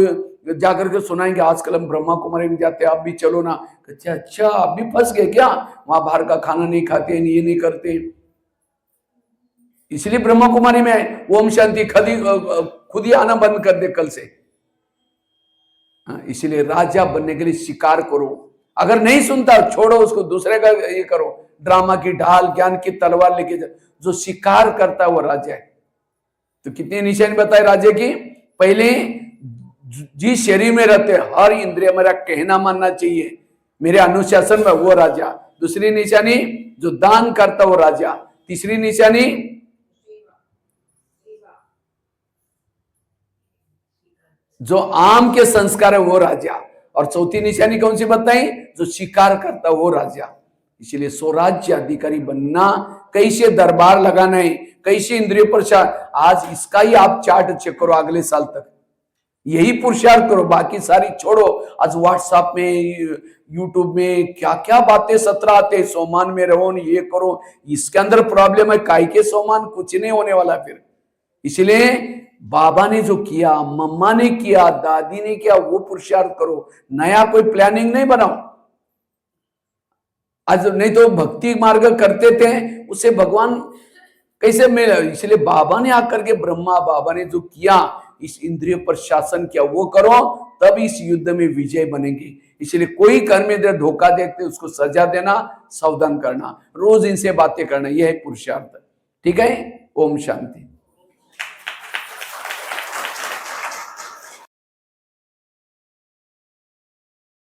S1: जाकर के सुनाएंगे आजकल हम ब्रह्मा कुमारी में जाते हैं, आप भी चलो ना। अच्छा आप भी फंस गए क्या? वहां बाहर का खाना नहीं खाते, ये नहीं करते। इसलिए ब्रह्मा कुमारी में ओम शांति खुद ही आना बंद कर दे कल से। इसलिए राजा बनने के लिए शिकार करो, अगर नहीं सुनता छोड़ो उसको, दूसरे का ये करो, ड्रामा की ढाल ज्ञान की तलवार लेके जा। जो शिकार करता है वो राजा है। तो कितनी निशानी बताए राजा की? पहले जिस शरीर में रहते हर इंद्रिय मेरा कहना मानना चाहिए, मेरे अनुशासन में, वो राजा। दूसरी निशानी जो दान करता वो राजा। तीसरी निशानी जो आम के संस्कार है वो राजा। और चौथी निशानी कौन सी बताई? जो शिकार करता वो राजा। इसलिए स्वराज्य अधिकारी बनना, कैसे दरबार लगाना है, कैसे इंद्रिय प्रचार, आज इसका ही आप चार्ट चेक करो अगले साल तक, यही पुरुषार्थ करो, बाकी सारी छोड़ो। आज व्हाट्सएप में यूट्यूब में क्या क्या बातें सत्र आते, सोमान में रहो, ये करो, इसके अंदर प्रॉब्लम है, काय के सोमान, कुछ नहीं होने वाला फिर। इसलिए बाबा ने जो किया, मम्मा ने किया, दादी ने किया, वो पुरुषार्थ करो, नया कोई प्लानिंग नहीं बनाओ। आज नहीं तो भक्ति मार्ग करते थे, उसे भगवान कैसे मिले? इसलिए बाबा ने आकर के, ब्रह्मा बाबा ने जो किया, इस इंद्रिय पर शासन किया, वो करो, तब इस युद्ध में विजय बनेगी। इसलिए कोई कर्म में धोखा देते उसको सजा देना, सावधान करना, रोज इनसे बातें करना, यह है पुरुषार्थ। ठीक है, ओम शांति।